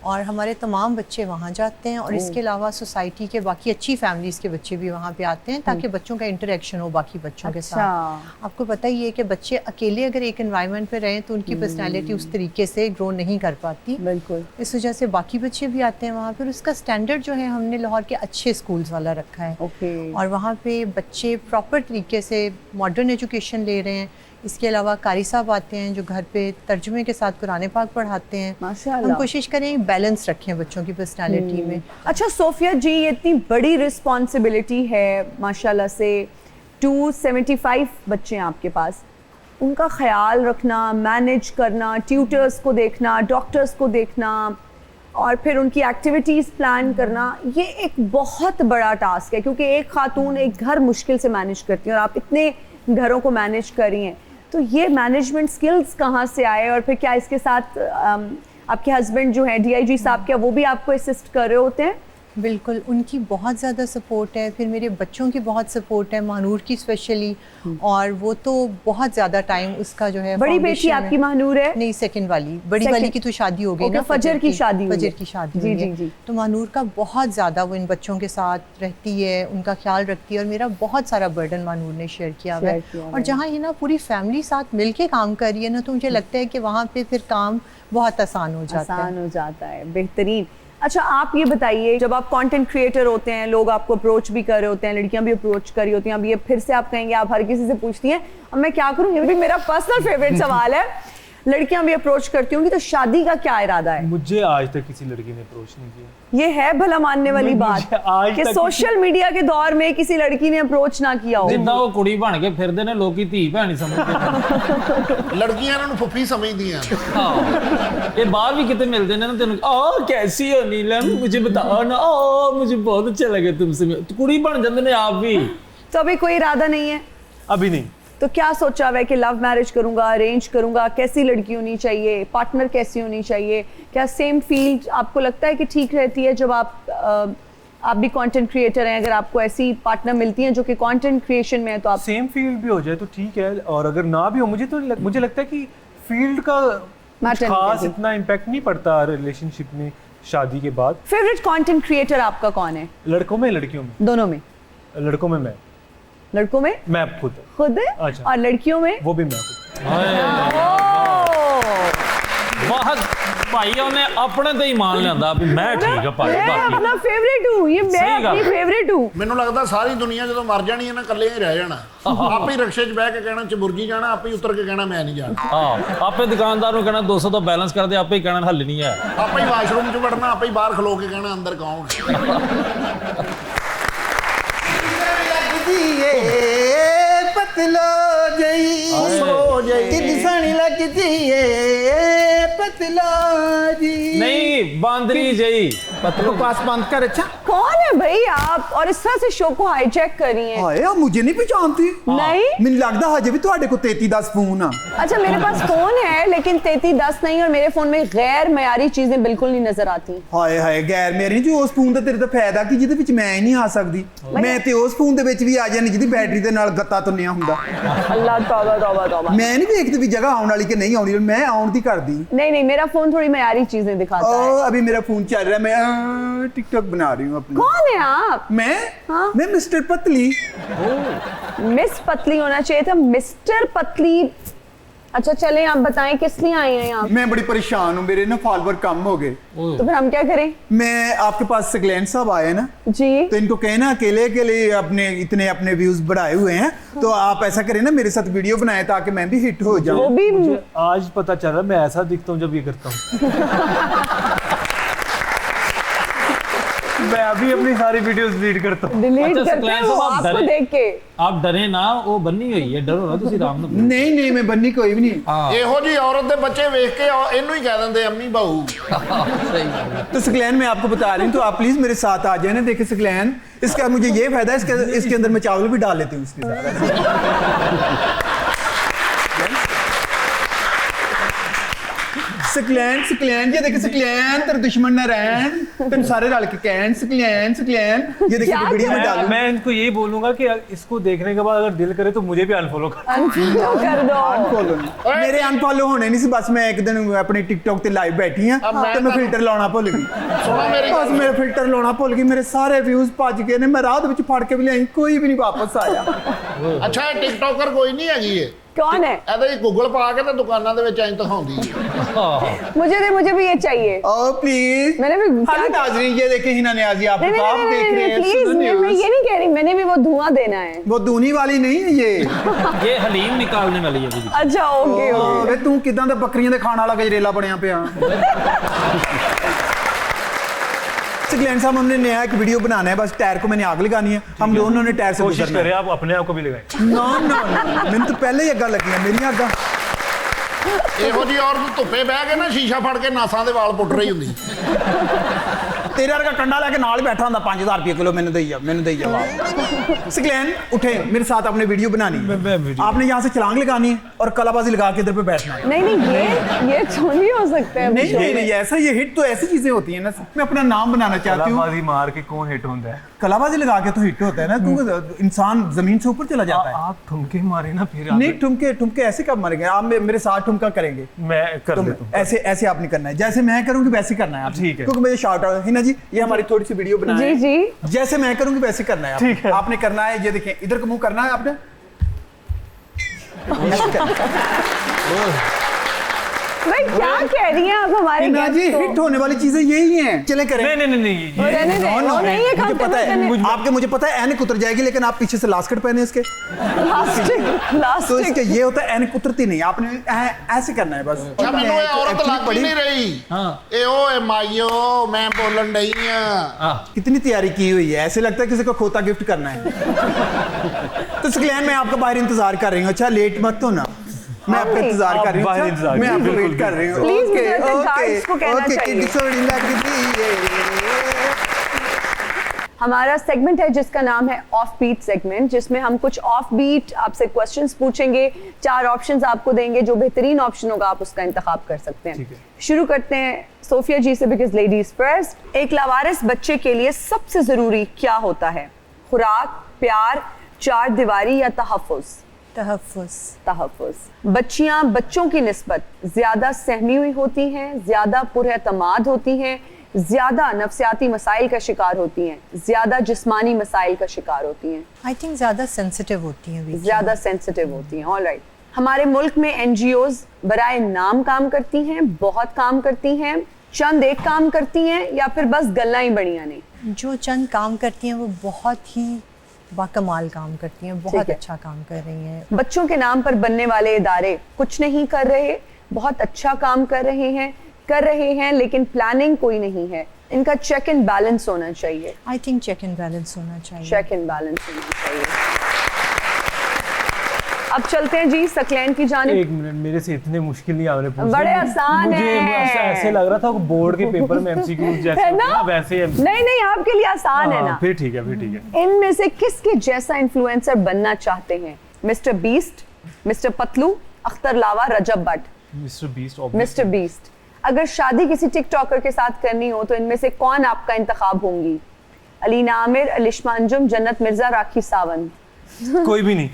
और हमारे तमाम बच्चे वहाँ जाते हैं, और इसके अलावा सोसाइटी के बाकी अच्छी फैमिलीज़ के बच्चे भी वहाँ पे आते हैं ताकि बच्चों का इंटरेक्शन हो बाकी बच्चों के साथ। आपको पता ही है कि बच्चे अकेले अगर एक एनवायरनमेंट पे रहें तो उनकी पर्सनैलिटी उस तरीके से ग्रो नहीं कर पाती। बिल्कुल, इस वजह से बाकी बच्चे भी आते हैं वहाँ पर। उसका स्टैंडर्ड जो है हमने लाहौर के अच्छे स्कूल्स वाला रखा है, और वहाँ पे बच्चे प्रॉपर तरीके से मॉडर्न एजुकेशन ले रहे हैं। इसके अलावा कारी साहब आते हैं जो घर पे तर्जुमे के साथ कुरान पाक पढ़ाते हैं। माशाअल्लाह। हम कोशिश करें बैलेंस रखें बच्चों की पर्सनालिटी में। अच्छा सोफिया जी, ये इतनी बड़ी रिस्पॉन्सिबिलिटी है माशाल्लाह से, 275 बच्चे हैं आपके पास, उनका ख्याल रखना, मैनेज करना, ट्यूटर्स को देखना, डॉक्टर्स को देखना, और फिर उनकी एक्टिविटीज़ प्लान करना, ये एक बहुत बड़ा टास्क है, क्योंकि एक खातून एक घर मुश्किल से मैनेज करती है और आप इतने घरों को मैनेज कर रही हैं, तो ये मैनेजमेंट स्किल्स कहाँ से आए? और फिर क्या इसके साथ आपके हस्बैंड जो हैं DIG साहब, क्या वो भी आपको असिस्ट कर रहे होते हैं? बिल्कुल, उनकी बहुत ज़्यादा सपोर्ट है, फिर मेरे बच्चों की बहुत सपोर्ट है, महानूर की स्पेशली, और वो तो बहुत ज़्यादा टाइम उसका जो है। बड़ी बेटी आपकी महानूर है? नहीं, सेकंड वाली, बड़ी वाली की तो शादी हो गई ना, फजर की शादी हुई है। तो महानूर का बहुत ज़्यादा वो इन बच्चों के साथ रहती है, उनका ख्याल रखती है, और मेरा बहुत सारा बर्डन महानूर ने शेयर किया हुआ है। और जहाँ ये ना पूरी फैमिली साथ मिल के काम कर रही है ना, तो मुझे लगता है कि वहाँ पे फिर काम बहुत आसान हो जाता है। बेहतरीन। अच्छा, आप ये बताइए, जब आप कंटेंट क्रिएटर होते हैं, लोग आपको अप्रोच भी कर रहे होते हैं, लड़कियां भी अप्रोच कर रही होती हैं, अब ये फिर से आप कहेंगे आप हर किसी से पूछती हैं, अब मैं क्या करूं, ये भी मेरा पर्सनल फेवरेट सवाल है, लड़कियां भी अप्रोच करती होंगी, तो शादी का क्या इरादा है? मुझे आज तक किसी लड़की ने अप्रोच नहीं किया। ये है भला मानने वाली बात कि सोशल मीडिया के दौर में किसी लड़की ने अप्रोच ना किया हो? जिद्दां वो कुड़ी बन के फिरदे ने, लोकी धी भैन ही समझदे। लड़कियां इन्हां नूं फुफी समझदियां। हां, ये बाहर भी किते मिलदे ने ना, तेनू आ कैसी हो नीलम, मुझे बताओ ना, ओ मुझे बहुत अच्छा लगे तुमसे, तो कुड़ी बन जांदे ने आप भी। तो अभी कोई इरादा नहीं है? अभी नहीं। तो क्या सोचा हुआ है कि लव मैरिज करूंगा, अरेंज करूंगा, कैसी लड़की होनी चाहिए, पार्टनर कैसी होनी चाहिए, क्या सेम फील्ड आपको लगता है कि ठीक रहती है? जब आप भी कंटेंट क्रिएटर हैं, अगर आपको ऐसी पार्टनर मिलती हैं जो कि कंटेंट क्रिएशन में है, तो आप सेम फील्ड भी हो जाए तो ठीक है, और अगर ना भी हो, मुझे लगता है कि फील्ड का खास इतना इम्पैक्ट नहीं पड़ता रिलेशनशिप में शादी के बाद। फेवरेट कंटेंट क्रिएटर आपका कौन है? लड़कों में लड़कियों में? दोनों में। लड़कों में मैं। लड़कों में? मैं खुद है। अच्छा। और लड़कियों में? वो भी मैं खुद। बहुत भाई ने अपने ते ही मान लिया भी मैं ठीक है भाई, मैं अपना फेवरेट हूं, ये मैं अपनी फेवरेट हूं। ਮੈਨੂੰ ਲੱਗਦਾ ਸਾਰੀ ਦੁਨੀਆ ਜਦੋਂ ਮਰ ਜਾਣੀ ਹੈ ਨਾ, ਇਕੱਲੇ ਹੀ ਰਹਿ ਜਾਣਾ, ਆਪੇ ਹੀ ਰਕਸ਼ੇ 'ਚ ਬਹਿ ਕੇ ਕਹਿਣਾ ਚਬੁਰਜੀ ਜਾਣਾ, ਆਪੇ ਹੀ ਉਤਰ ਕੇ ਕਹਿਣਾ ਮੈਂ ਨਹੀਂ ਜਾਣਾ। ਹਾਂ, ਆਪੇ ਦੁਕਾਨਦਾਰ ਨੂੰ ਕਹਿਣਾ 200 ਤੋਂ ਬੈਲੈਂਸ ਕਰਦੇ, ਆਪੇ ਹੀ ਕਹਿਣਾ ਹੱਲ ਨਹੀਂ ਹੈ, ਆਪੇ ਹੀ ਵਾਸ਼ਰੂਮ 'ਚ ਵੜਨਾ, ਆਪੇ ਹੀ ਬਾਹਰ ਖਲੋ ਕੇ ਕਹਿਣਾ ਅੰਦਰ ਕੌਣ पतलो जई कितनी सोहनी लगदी है पतलारी नहीं बांदरी जई बकवास बंद कर। अच्छा कौन है भाई आप, और इस तरह से शो को हाईजैक कर रही हैं? हाय आप मुझे नहीं पहचानती? नहीं ਮੈਨੂੰ ਲੱਗਦਾ ਹਜੇ ਵੀ ਤੁਹਾਡੇ ਕੋਲ 3310 ਫੋਨ ਆ। अच्छा मेरे पास फोन है लेकिन 3310 नहीं, और मेरे फोन में गैर मयारी चीजें बिल्कुल नहीं नजर आती। ਹਾਏ ਹਾਏ ਗੈਰ ਮੇਰੀ ਜੀ ਉਸ ਫੋਨ ਦਾ ਤੇਰੇ ਤਾਂ ਫਾਇਦਾ ਕੀ ਜਿਹਦੇ ਵਿੱਚ ਮੈਂ ਹੀ ਨਹੀਂ ਆ ਸਕਦੀ। ਮੈਂ ਤੇ ਉਸ ਫੋਨ ਦੇ ਵਿੱਚ ਵੀ ਆ ਜਾਣੀ ਜਿਹਦੀ ਬੈਟਰੀ ਦੇ ਨਾਲ ਗੱਤਾ ਤੁੰਨਿਆ ਹੁੰਦਾ। अल्लाह तौबा तौबा तौबा। ਮੈਂ ਨਹੀਂ ਵੇਖਦੀ ਵੀ ਜਗ੍ਹਾ ਆਉਣ ਵਾਲੀ ਕਿ ਨਹੀਂ ਆਉਣੀ, ਮੈਂ ਆਉਣ ਦੀ ਕਰਦੀ। नहीं नहीं मेरा फोन थोड़ी मयारी चीजें दिखाता है। ओ अभी मेरा फोन चल रहा है, मैं टिकटॉक बना रही हूँ अपनी। कौन है आप? मैं हाँ? मैं मिस्टर पतली। मिस पतली होना चाहिए था, मिस्टर पतली। अच्छा चले आप बताएं किस लिए आए हैं आप? मैं बड़ी परेशान हूँ, मेरे ना फॉलोवर कम हो गए। तो फिर हम क्या करें? मैं आपके पास सकलैन साहब आए ना जी, तो इनको कहना अकेले अकेले अपने इतने अपने व्यूज बढ़ाए हुए हैं, तो आप ऐसा करें ना मेरे साथ वीडियो बनाए ताकि मैं भी हिट हो वो जाऊँ। भी मुझे आज पता चला मैं ऐसा दिखता हूँ जब ये करता हूँ। मैं अभी अपनी सारी वीडियोस डिलीट करता हूँ। डिलीट अच्छा, करते हैं सकलैन वो साहब, आप आपको डरे? देख के। आप डरे ना, वो बन्नी हुई है, डरो ना तुसी आराम ਨਾਲ। नहीं नहीं मैं बननी कोई भी नहीं। ਇਹੋ ਜੀ ਔਰਤ ਦੇ ਬੱਚੇ ਵੇਖ ਕੇ ਇਹਨੂੰ ਹੀ ਕਹਿ ਦਿੰਦੇ ਅੰਮੀ ਬਹੂ। तो सकलैन मैं आपको बता रही हूँ, तो आप प्लीज मेरे साथ आ जाए ना। देखिए सकलैन, इसका मुझे ये फायदा है, इसके अंदर मैं चावल भी डाल लेती हूँ इसके साथ। सकलैन सकलैन ये देखिए सकलैन तेरे दुश्मन न रहन, तुम सारे रल के कहन सकलैन सकलैन। ये देखिए वीडियो में डालूं। मैं इनको यही बोलूंगा कि इसको देखने के बाद अगर दिल करे तो मुझे भी अनफॉलो कर। अनफॉलो कर दो। अनफॉलो मेरे अनफॉलो होने नहीं सी, बस मैं एक दिन अपने टिकटॉक ते लाइव बैठी हां तो मैं फिल्टर लाना भुल गई। सुनो मेरी बस मेरा फिल्टर लाना भुल गई, मेरे सारे व्यूज भज गए ने। मैं रात ਵਿੱਚ ਫੜ ਕੇ ਵੀ ਲਿਆਈ, ਕੋਈ ਵੀ ਨਹੀਂ ਵਾਪਸ ਆਇਆ। ਅੱਛਾ ਇਹ ਟਿਕਟੋਕਰ ਕੋਈ ਨਹੀਂ ਹੈਗੀ ਇਹ? कौन है? ਇਹਦੇ ਹੀ ਗੂਗਲ ਪਾ ਕੇ ਤੇ ਦੁਕਾਨਾਂ ਦੇ ਵਿੱਚ ਐਂ ਦਿਖਾਉਂਦੀ ਹੈ। मुझे भी ये चाहिए। ओ प्लीज मैंने भी हां नाज़रीन ये देखें हिना नियाज़ी, आप नहीं, आप देख रहे हैं। प्लीज सुनो मैं न्यूज़। ये नहीं कह रही, मैंने भी वो धुआं देना है। वो दूनी वाली नहीं है ये। ये हलीम निकालने वाली है दीदी। अच्छा ओके ओके। ਵੇ ਤੂੰ ਕਿਦਾਂ ਦਾ ਬੱਕਰੀਆਂ ਦੇ ਖਾਣ ਵਾਲਾ ਗਜਰੇਲਾ ਬਣਿਆ ਪਿਆ। सकलैन साहब हमने नया एक वीडियो बनाना है, बस टायर को मैंने आग लगानी है, हम दोनों ने टायर से कोशिश गुजरना करें है। आप अपने आप को भी लगाएं। ना ना मैंने तो पहले ही अग्गा लगी मेरी अग्गा। ਇਹੋ ਜੀ ਔਰਤ ਧੁੱਪੇ ਬਹਿ ਕੇ ਨਾ ਸ਼ੀਸ਼ਾ ਫੜ ਕੇ ਨਾਸਾਂ ਦੇ ਵਾਲ ਪੁੱਟ ਰਹੀ ਹੁੰਦੀ। तेरे वर्गा कंडा लेके नाल बैठा होंदा 5000 रुपए किलो, मैंने दई जा सकलैन उठे मेरे साथ अपने वीडियो बनानी है। आपने यहाँ से छलांग लगानी है और कलाबाजी लगा के इधर पे बैठना है। नहीं ये तो नहीं हो सकता है। नहीं ऐसा, ये हिट तो ऐसी चीजें होती है ना। मैं अपना नाम बनाना चाहती हूँ। कलाबाजी मार के कौन हिट होता है? कलाबाजी लगा के तो हिट होता है ना, क्योंकि इंसान जमीन से ऊपर चला जाता है। आप ठुमके मारे ना फिर। नहीं ठुमके ऐसे कब मारेंगे आप? मेरे साथ ठुमका करेंगे। मैं कर लेता हूँ। ऐसे ऐसे आप नहीं करना है, जैसे मैं करूंगी वैसे करना है आप। ठीक है। क्योंकि मुझे शार्ट आउट हिना जी, ये हमारी थोड़ी सी वीडियो बनाना है। जी जी जैसे मैं करूंगी वैसे करना है। ठीक है। आपने करना है, ये देखें इधर को मुंह करना है आपने। भाई क्या कह रही हैं आप हमारे हिना जी, guest को? हिट होने वाली चीजें यही हैं। चले करें। नहीं वो रहने दे, वो नहीं है मुझे पता है, कंटेंट मुझे पता है एनक उतर जाएगी, लेकिन आप पीछे से लास्कट पहने इसके, तो लास्ट इसके ये होता है एनक उतरती नहीं, आपने ऐसे करना है बस। ਅੱਛਾ ਮੈਨੂੰ ਇਹ ਔਰਤ Actually ਲੱਗ ਹੀ ਨਹੀਂ ਰਹੀ। ਇਹ ਓਏ ਮਾਈਓ ਮੈਂ ਬੋਲਣ ਡਈ ਆ। कितनी तैयारी की हुई है, ऐसे लगता है किसी को खोता गिफ्ट करना है। तो सकलैन मैं आपका बाहर इंतजार कर रही हूँ, अच्छा लेट मत हो ना, मैं आपका इंतजार कर रही हूँ। बाहर इंतजार मैं आपको वेट कर रही हूँ। Please, मुझे लगता है guards को कहना चाहिए। हमारा सेगमेंट है जिसका नाम है ऑफ बीट सेगमेंट, जिसमें हम कुछ ऑफ बीट आपसे क्वेश्चंस पूछेंगे, 4 ऑप्शंस आपको देंगे, जो बेहतरीन ऑप्शन होगा आप उसका इंतखाब कर सकते हैं। शुरू करते हैं सोफिया जी से, बिकॉज लेडीज फर्स्ट। एक लावारिस बच्चे के लिए सबसे जरूरी क्या होता है? खुराक, प्यार, 4 दीवारी या तहफ़्फ़ुज़? तहफ़्फ़ुज़। बच्चियां बच्चों की निस्बत ज्यादा सहमी हुई होती हैं, ज्यादा पुरएतमाद होती हैं, ज्यादा नफ्सियाती मसाइल का शिकार होती हैं, ज्यादा जिस्मानी मसाइल का शिकार होती हैं? आई थिंक ज़्यादा सेंसिटिव होती हैं। ज्यादा सेंसिटिव होती हैं। ऑलराइट। हमारे मुल्क में एनजीओज बराए नाम काम करती हैं, बहुत काम करती हैं, चंद एक काम करती हैं, या फिर बस गल्ला ही बढ़िया नहीं? जो चंद काम करती हैं वो बहुत ही बाकमाल काम करती हैं, बहुत अच्छा काम कर रही हैं। बच्चों के नाम पर बनने वाले इदारे कुछ नहीं कर रहे, बहुत अच्छा काम कर रहे हैं, लेकिन प्लानिंग कोई नहीं है। इनका चेक एंड बैलेंस होना चाहिए। I think check and balance होना चाहिए। चेक एंड बैलेंस होना चाहिए। अब चलते हैं जी सकलैन की जानिब। एक मिनट, मेरे से इतने मुश्किल नहीं आपने पूछे। बड़े आसान मुझे है। ऐसे लग रहा था बोर्ड के पेपर में एमसीक्यूज जैसे है होते हैं ना? वैसे ही। नहीं आपके लिए आसान है ना। फिर ठीक है। इनमें से किसके जैसा इन्फ्लुएंसर बनना चाहते हैं? Mister Beast, mister Patlu, Akhtar Lava, Rajab Bhatt. Mister Beast. अगर शादी किसी टिकटॉकर के साथ करनी हो तो इनमें से कौन आपका इंतखाब होंगी? अलीना आमिर, अलिश्मा अंजुम, जन्नत मिर्जा, राखी सावंत। कोई भी नहीं।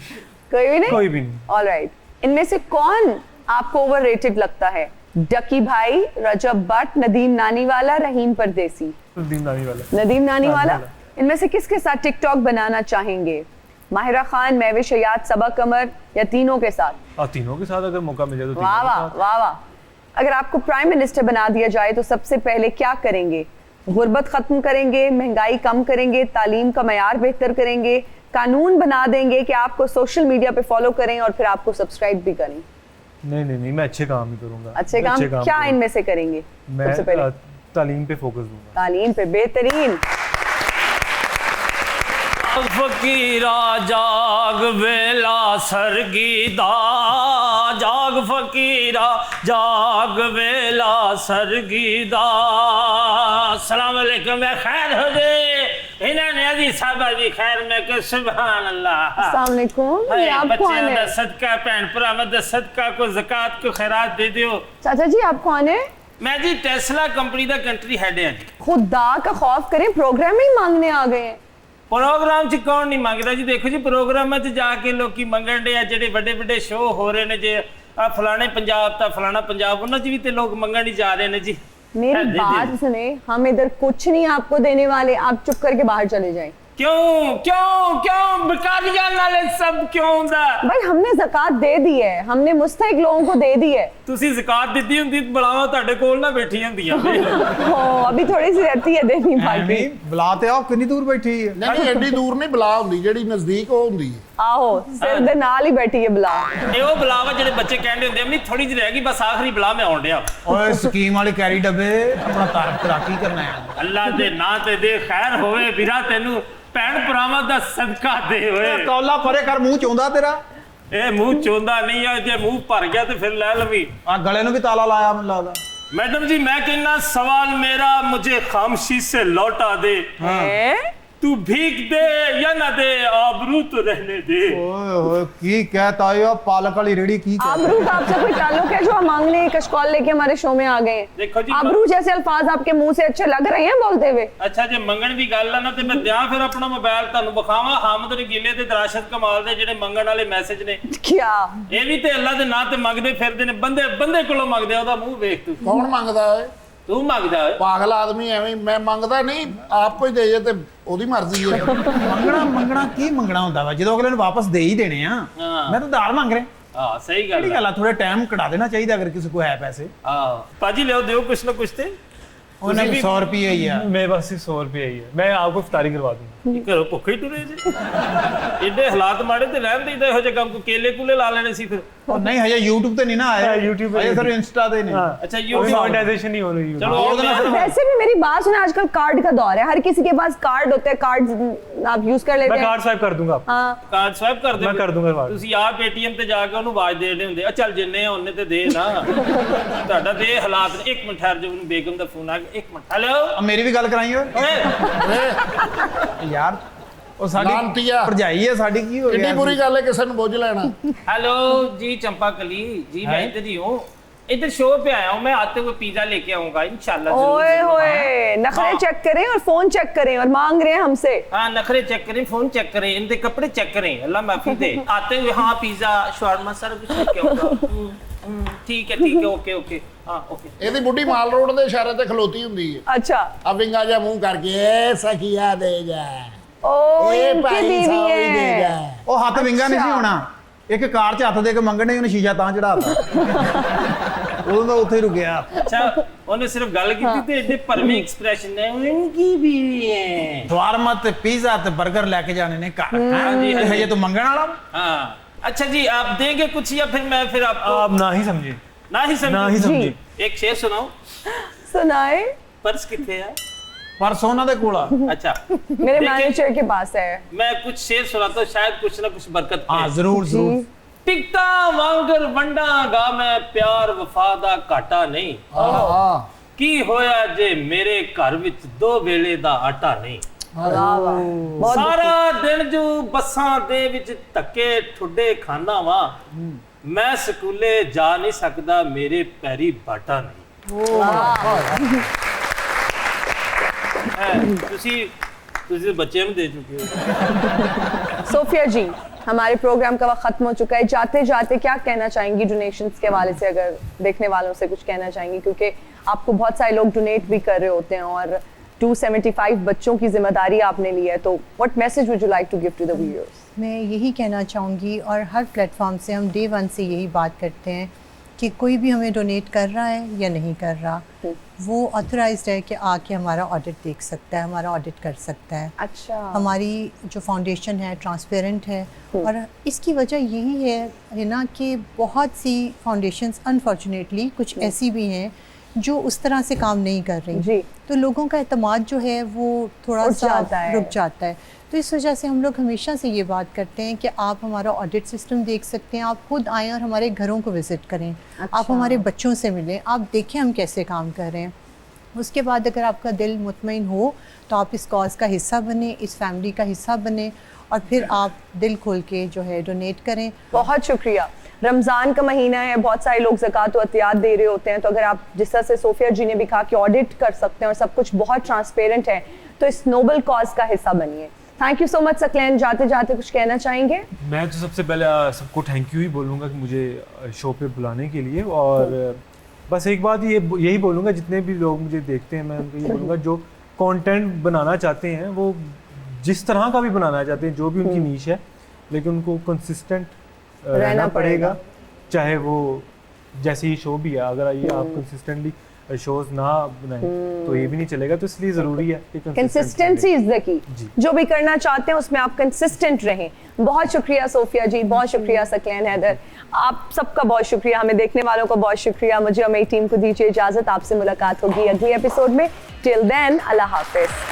कोई भी नहीं। ऑलराइट, इनमें से कौन आपको ओवररेटेड लगता है? डकी भाई, रजब भट्ट, नदीम नानीवाला, रहीम परदेसी। नदीम नानीवाला। इनमें से किसके साथ टिकटॉक बनाना चाहेंगे? माहिरा खान, महविश हयात, सबा कमर, या तीनों के साथ? तीनों के साथ अगर मौका मिल जाए तो। वाह वाह। अगर आपको प्राइम मिनिस्टर बना दिया जाए तो सबसे पहले क्या करेंगे? गुर्बत खत्म करेंगे, महंगाई कम करेंगे, तालीम का मयार बेहतर करेंगे, कानून बना देंगे कि आपको सोशल मीडिया पे फॉलो करें और फिर आपको सब्सक्राइब भी करें? नहीं, मैं अच्छे काम ही करूंगा। अच्छे काम क्या इनमें से करेंगे? मैं सबसे पहले तालीम पे फोकस दूंगा। तालीम पे, बेहतरीन। फकीरा जाग वेला सरगीदा, जाग फकीरा जाग वेला सरगीदा। अस्सलाम वालेकुम, मैं खैर हो जे इन्होंने अजी साहबा जी खैर में के सुभान अल्लाह। अस्सलाम वालेकुम, ये आप कौन है? बच्चे सदका भैन भरा मत सदका को ज़कात को खैरात दे दियो। चाचा जी आप कौन है? मैं जी टेस्ला कंपनी दा कंट्री हेड है। खुदा का खौफ करें, प्रोग्राम ही मांगने आ गए हैं। प्रोग्राम च कौन नहीं मंगदा जी? देखो जी प्रोग्राम च जाके लोकी मंगण दे जेडे बड़े बड़े शो हो रहे ने जे आ फलाने पंजाब ता फलाना पंजाब, उन्हां च भी ते लोग मंगण ही जा रहे ने जी। मेरी बात सुने, हम इधर कुछ नहीं आपको देने वाले, आप चुप करके बाहर चले जाएं। क्यों बकारिया नाले सब क्यों दा? भाई हमने ज़कात दे दी है, हमने मुस्तहिक लोगों को दे दी है। ਤੁਸੀਂ ज़कात ਦਿੱਤੀ ਹੁੰਦੀ ਬਲਾਵਾ ਤੁਹਾਡੇ ਕੋਲ ਨਾ ਬੈਠੀ ਹੁੰਦੀਆਂ। अभी थोड़ी सी रहती है देनी बाकी। बुला ते आओ, कितनी दूर बैठी है? नहीं एडी दूर नहीं बुला हुंदी, जेडी नजदीक हो हुंदी है। आहो, सिर दे नाल ही बैठी है बुला। ਇਹ ਉਹ ਬਲਾਵਾ ਜਿਹੜੇ ਬੱਚੇ ਕਹਿੰਦੇ ਹੁੰਦੇ ਅੰਮੀ ਥੋੜੀ ਜਿਹੀ ਰਹਿ ਗਈ ਬਸ ਆਖਰੀ ਬਲਾ ਮੈਂ ਆਉਣ ਡਿਆ। ਓਏ ਸਕੀਮ ਵਾਲੇ ਕੈਰੀ ਡੱਬੇ ਆਪਣਾ ਤਰਾਕੀ ਕਰਨਾ ਹੈ। ਅੱਲਾ ਦੇ ਨਾਂ ਤੇ ਦੇ ਖੈਰ ਹੋਵੇ ਵੀਰਾ, ਤੈਨੂੰ ਭੈਣ ਭਰਾਵਾਂ ਦਾ ਸਦਕਾ ਦੇ ਓਏ। ਕੌਲਾ ਪਰੇ ਕਰ, ਮੂੰਹ ਚੋਂਦਾ ਤੇਰਾ। ਇਹ ਮੂੰਹ ਚੋਂਦਾ ਨਹੀਂ ਆ, ਜੇ ਮੂੰਹ ਭਰ ਗਿਆ ਤੇ ਫਿਰ ਲੈ ਲਵੀ। ਆ ਗਲੇ ਨੂੰ ਵੀ ਤਾਲਾ ਲਾਇਆ ਮੈਨੂੰ ਲੱਗਦਾ। मैडम जी मैं कहना सवाल मेरा मुझे खामोशी से लौटा दे। तू भीख दे या ना दे, आबरू तो रहने दे। ओए ओए की कहता है यार, पालक वाली रेडी की आबरू का आपसे कोई ताल्लुक है जो हम मांगने कशकॉल लेके हमारे शो में आ गए? देखो जी आबरू जैसे अल्फाज आपके मुंह से अच्छे लग रहे हैं बोलते हुए। अच्छा जे मंगण दी गल है ना ते मैं दिया फिर अपना मोबाइल ਤੁਹਾਨੂੰ ਬਖਾਵਾਂ ਹਾਮਦ ਰਗੀਲੇ ਤੇ ਦਰਾਸ਼ਤ ਕਮਾਲ ਦੇ ਜਿਹੜੇ ਮੰਗਣ ਵਾਲੇ ਮੈਸੇਜ ਨੇ। क्या ਇਹ ਵੀ ਤੇ ਅੱਲਾ ਦੇ ਨਾਂ ਤੇ ਮੰਗਦੇ ਫਿਰਦੇ ਨੇ, ਬੰਦੇ ਕੋਲੋਂ ਮੰਗਦੇ, ਉਹਦਾ ਮੂੰਹ ਵੇਖ ਤੂੰ। कौन मंगदा है? तू मंगदा है? पागल आदमी एवं मैं मंगदा नहीं, आपको ही दे जे ते ओदी मर्जी है। ਮੰਗਣਾ ਕੀ ਮੰਗਣਾ ਹੁੰਦਾ ਵਾ ਜਦੋਂ ਅਗਲੇ ਨੂੰ ਵਾਪਸ ਦੇ ਹੀ ਦੇਣੇ ਆ। ਮੈਂ ਤਾਂ ਉਧਾਰ ਮੰਗ ਰਿਹਾ। ਹਾਂ ਸਹੀ ਗੱਲ ਕਿਹੜੀ ਗੱਲ ਆ, ਥੋੜੇ ਟਾਈਮ ਕਢਾ ਦੇਣਾ ਚਾਹੀਦਾ ਅਗਰ ਕਿਸੇ ਕੋ ਹੈ ਪੈਸੇ। ਹਾਂ पाजी ले दियो कुछ ना कुछ ते। ਉਹਨੇ 100 ਰੁਪਏ ਹੀ ਆ। मेरे पास सिर्फ 100 रुपये ही है, मैं आपको इफ्तारी करवा दूंगा। ਘਰੋਂ ਭੁੱਖੇ ਹੀ ਟੁਰੇ ਜੀ। ਏਡੇ ਹਾਲਾਤ ਮਾੜੇ ਤੇ ਰਹਿਣ ਦੇ ਇਹੋ ਜਿਹੇ ਕੰਮ ਕੋ ਕੇਲੇ ਕੂਲੇ ਲਾ ਲੈਣੇ ਸੀ ਫਿਰ। ਉਹ ਨਹੀਂ ਹਜੇ YouTube ਤੇ ਨਹੀਂ ਨਾ ਆਇਆ। YouTube पे ਹਜੇ ਸਿਰਫ इंस्टा ਤੇ ने। अच्छा अभी मोनेटाइजेशन नहीं हो रही है। चलो वैसे भी मेरी बात सुने, आजकल कार्ड का दौर है, हर किसी के पास कार्ड होते हैं, कार्ड आप यूज कर लेते मैं हैं। कार्ड स्वाइप कर दूंगा आपको। हाँ ਕਾਰਡ ਸਵਾਈਪ ਕਰ ਦੇ। मैं कर दूंगा कार्ड। ਤੁਸੀਂ ਆਪ ATM ਤੇ ਜਾ ਕੇ ਉਹਨੂੰ ਆਵਾਜ਼ ਦੇਣੇ ਹੁੰਦੇ ਆ, ਚੱਲ ਜਿੰਨੇ ਆ ਉਹਨੇ ਤੇ ਦੇ ਨਾ। ਤੁਹਾਡਾ ਤੇ ਇਹ ਹਾਲਾਤ ਨੇ। ਇੱਕ ਮਿੰਟ ਠਹਿਰ ਜਾਓ, ਉਹਨੂੰ ਬੇਗਮ ਦਾ ਫੋਨ ਆ ਗਿਆ। ਇੱਕ ਮਿੰਟ ਹੈਲੋ ਮੇਰੀ ਵੀ ਗੱਲ ਕਰਾਈ ਓਏ ਯਾਰ। ਉਹ ਸਾਡੀ ਲਾਂਤੀਆ। ਭਰਜਾਈ ਹੈ ਸਾਡੀ, ਕੀ ਹੋ ਗਿਆ? कितनी बुरी गल है किसी ने बुझ लेना। हेलो जी चंपा कली जी, मैं इधर ही हूँ, इधर शो पे आया हूँ। मैं आते हुए पिज्जा लेके आऊंगा इंशाल्लाह। ओए होए, नखरे चेक करें और फोन चेक करें और मांग रहे हैं हमसे। हाँ नखरे चेक करें, फोन चेक करें, इनके कपड़े चेक करें, अल्लाह माफी दे। आते हुए हाँ पिज्जा शवारमा सारा कुछ लेके आऊंगा। ठीक है ओके ओके हाँ ओके। ਇਹਦੀ ਬੁੱਢੀ ਮਾਲ ਰੋਡ ਦੇ ਇਸ਼ਾਰੇ ਤੇ ਖਲੋਤੀ ਹੁੰਦੀ ਹੈ। अच्छा ਆ ਵਿੰਗਾ ਜਿਹਾ ਮੂੰਹ ਕਰਕੇ ਏ ਸਖੀਆ ਦੇ ਜਾ, ओ ਏ इनकी ਭਾਈ बीवी ਸੌ ਹੀ ਦੇ है। ਜਾ। ਉਹ ਹੱਥ ਵਿੰਗਾ ਨਹੀਂ ਸੀ ਹੋਣਾ, ਇੱਕ ਕਾਰ 'ਚ ਹੱਥ ਦੇ ਕੇ ਮੰਗਣੇ, ਉਹਨੇ ਸ਼ੀਸ਼ਾ ਤਾਂ ਚੜਾਤਾ। ਉਦੋਂ ਤਾਂ ਉੱਥੇ ਹੀ ਰੁਕਿਆ। अच्छा ਉਹਨੇ ਸਿਰਫ ਗੱਲ ਕੀਤੀ ਤੇ ਐਡੇ ਭਰਮੇ ਐਕਸਪ੍ਰੈਸ਼ਨ ਨੇ। उनकी बीवी है। ਸ਼ਵਾਰਮਾ ਤੇ ਪੀਜ਼ਾ ਤੇ 버ਗਰ ਲੈ ਕੇ ਜਾਣੇ ਨੇ ਘਰ। जी, हाँ जी। ਹਜੇ ਤੂੰ ਮੰਗਣ ਵਾਲਾ। हाँ अच्छा जी आप देंगे कुछ या फिर मैं फिर आपको आप ना ही समझे, ना ही ना ही समझे। समझे। एक शेर सुनाओ। सुनाए। पर्स कितने है? ਪਰਸੋਂ ਉਹਨਾਂ ਦੇ ਕੋਲ ਆ। अच्छा मेरे मैनेजर के पास है। मैं कुछ शेर सुनाता हूँ, शायद कुछ ना कुछ बरकत हाँ है। जरूर जरूर। टिकटा वांगर वंडांगा मैं प्यार वफा दा घाटा नहीं की होया जे मेरे घर विच 2 वेले दा आटा नहीं सारा दिन जो बसां दे विच धक्के ठुड्डे खाना वा मैं स्कूले जा नहीं सकदा मेरे पैरी बाटा नहीं तुसी बच्चे में दे चुके हो। सोफिया जी, हमारे प्रोग्राम का वक्त खत्म हो चुका है। जाते जाते क्या कहना चाहेंगी डोनेशंस के हवाले से, अगर देखने वालों से कुछ कहना चाहेंगी, क्योंकि आपको बहुत सारे लोग डोनेट भी कर रहे होते हैं और 275 बच्चों की जिम्मेदारी आपने ली है, तो what message would you like to give to the viewers? मैं यही कहना चाहूँगी और हर प्लेटफॉर्म से हम डे 1 से यही बात करते हैं कि कोई भी हमें डोनेट कर रहा है या नहीं कर रहा, वो ऑथराइज्ड है कि आके हमारा ऑडिट देख सकता है, हमारा ऑडिट कर सकता है। अच्छा। हमारी जो फाउंडेशन है ट्रांसपेरेंट है और इसकी वजह यही है ना कि बहुत सी फाउंडेशंस अनफॉर्चुनेटली कुछ ऐसी भी हैं जो उस तरह से काम नहीं कर रही जी। तो लोगों का एतमाद जो है वो थोड़ा सा रुक जाता है। तो इस वजह से हम लोग हमेशा से ये बात करते हैं कि आप हमारा ऑडिट सिस्टम देख सकते हैं, आप खुद आएँ और हमारे घरों को विज़िट करें। अच्छा। आप हमारे बच्चों से मिलें, आप देखें हम कैसे काम कर रहे हैं। उसके बाद अगर आपका दिल मुतमईन हो तो आप इस कॉज का हिस्सा बने, इस फैमिली का हिस्सा बने और फिर आप दिल खोल के जो है डोनेट करें। बहुत शुक्रिया। रमज़ान का महीना है, बहुत सारे लोग ज़कात और अतियात दे रहे होते हैं, तो अगर आप जिस तरह से सोफिया जी ने भी कहा कि ऑडिट कर सकते हैं और सब कुछ बहुत ट्रांसपेरेंट है, तो इस नोबल कॉज का हिस्सा बनिए। Thank you so much Saqlain. जाते जाते कुछ कहना चाहेंगे? मैं तो सबसे पहले सबको थैंक यू ही बोलूँगा कि मुझे शो पे बुलाने के लिए, और बस एक बात यही बोलूँगा, जितने भी लोग मुझे देखते हैं मैं उनको ये बोलूँगा, जो कंटेंट बनाना चाहते हैं वो जिस तरह का भी बनाना चाहते हैं, जो भी उनकी नीश है, लेकिन उनको कंसिस्टेंट रहना पड़ेगा। चाहे वो जैसे ही शो भी है, अगर ये आप कंसिस्टेंटली शोज ना बनाएं तो ये भी नहीं चलेगा। तो इसलिए ज़रूरी है कि कंसिस्टेंसी इज द की। जो भी करना चाहते हैं उसमें आप कंसिस्टेंट रहें। बहुत शुक्रिया सोफिया जी, बहुत शुक्रिया सकलैन हैदर, आप सबका बहुत शुक्रिया, हमें देखने वालों का बहुत शुक्रिया। मुझे और मेरी टीम को दीजिए इजाज़त, आपसे मुलाकात होगी अगले एपिसोड में। टिल देन, अल्लाह हाफिज़।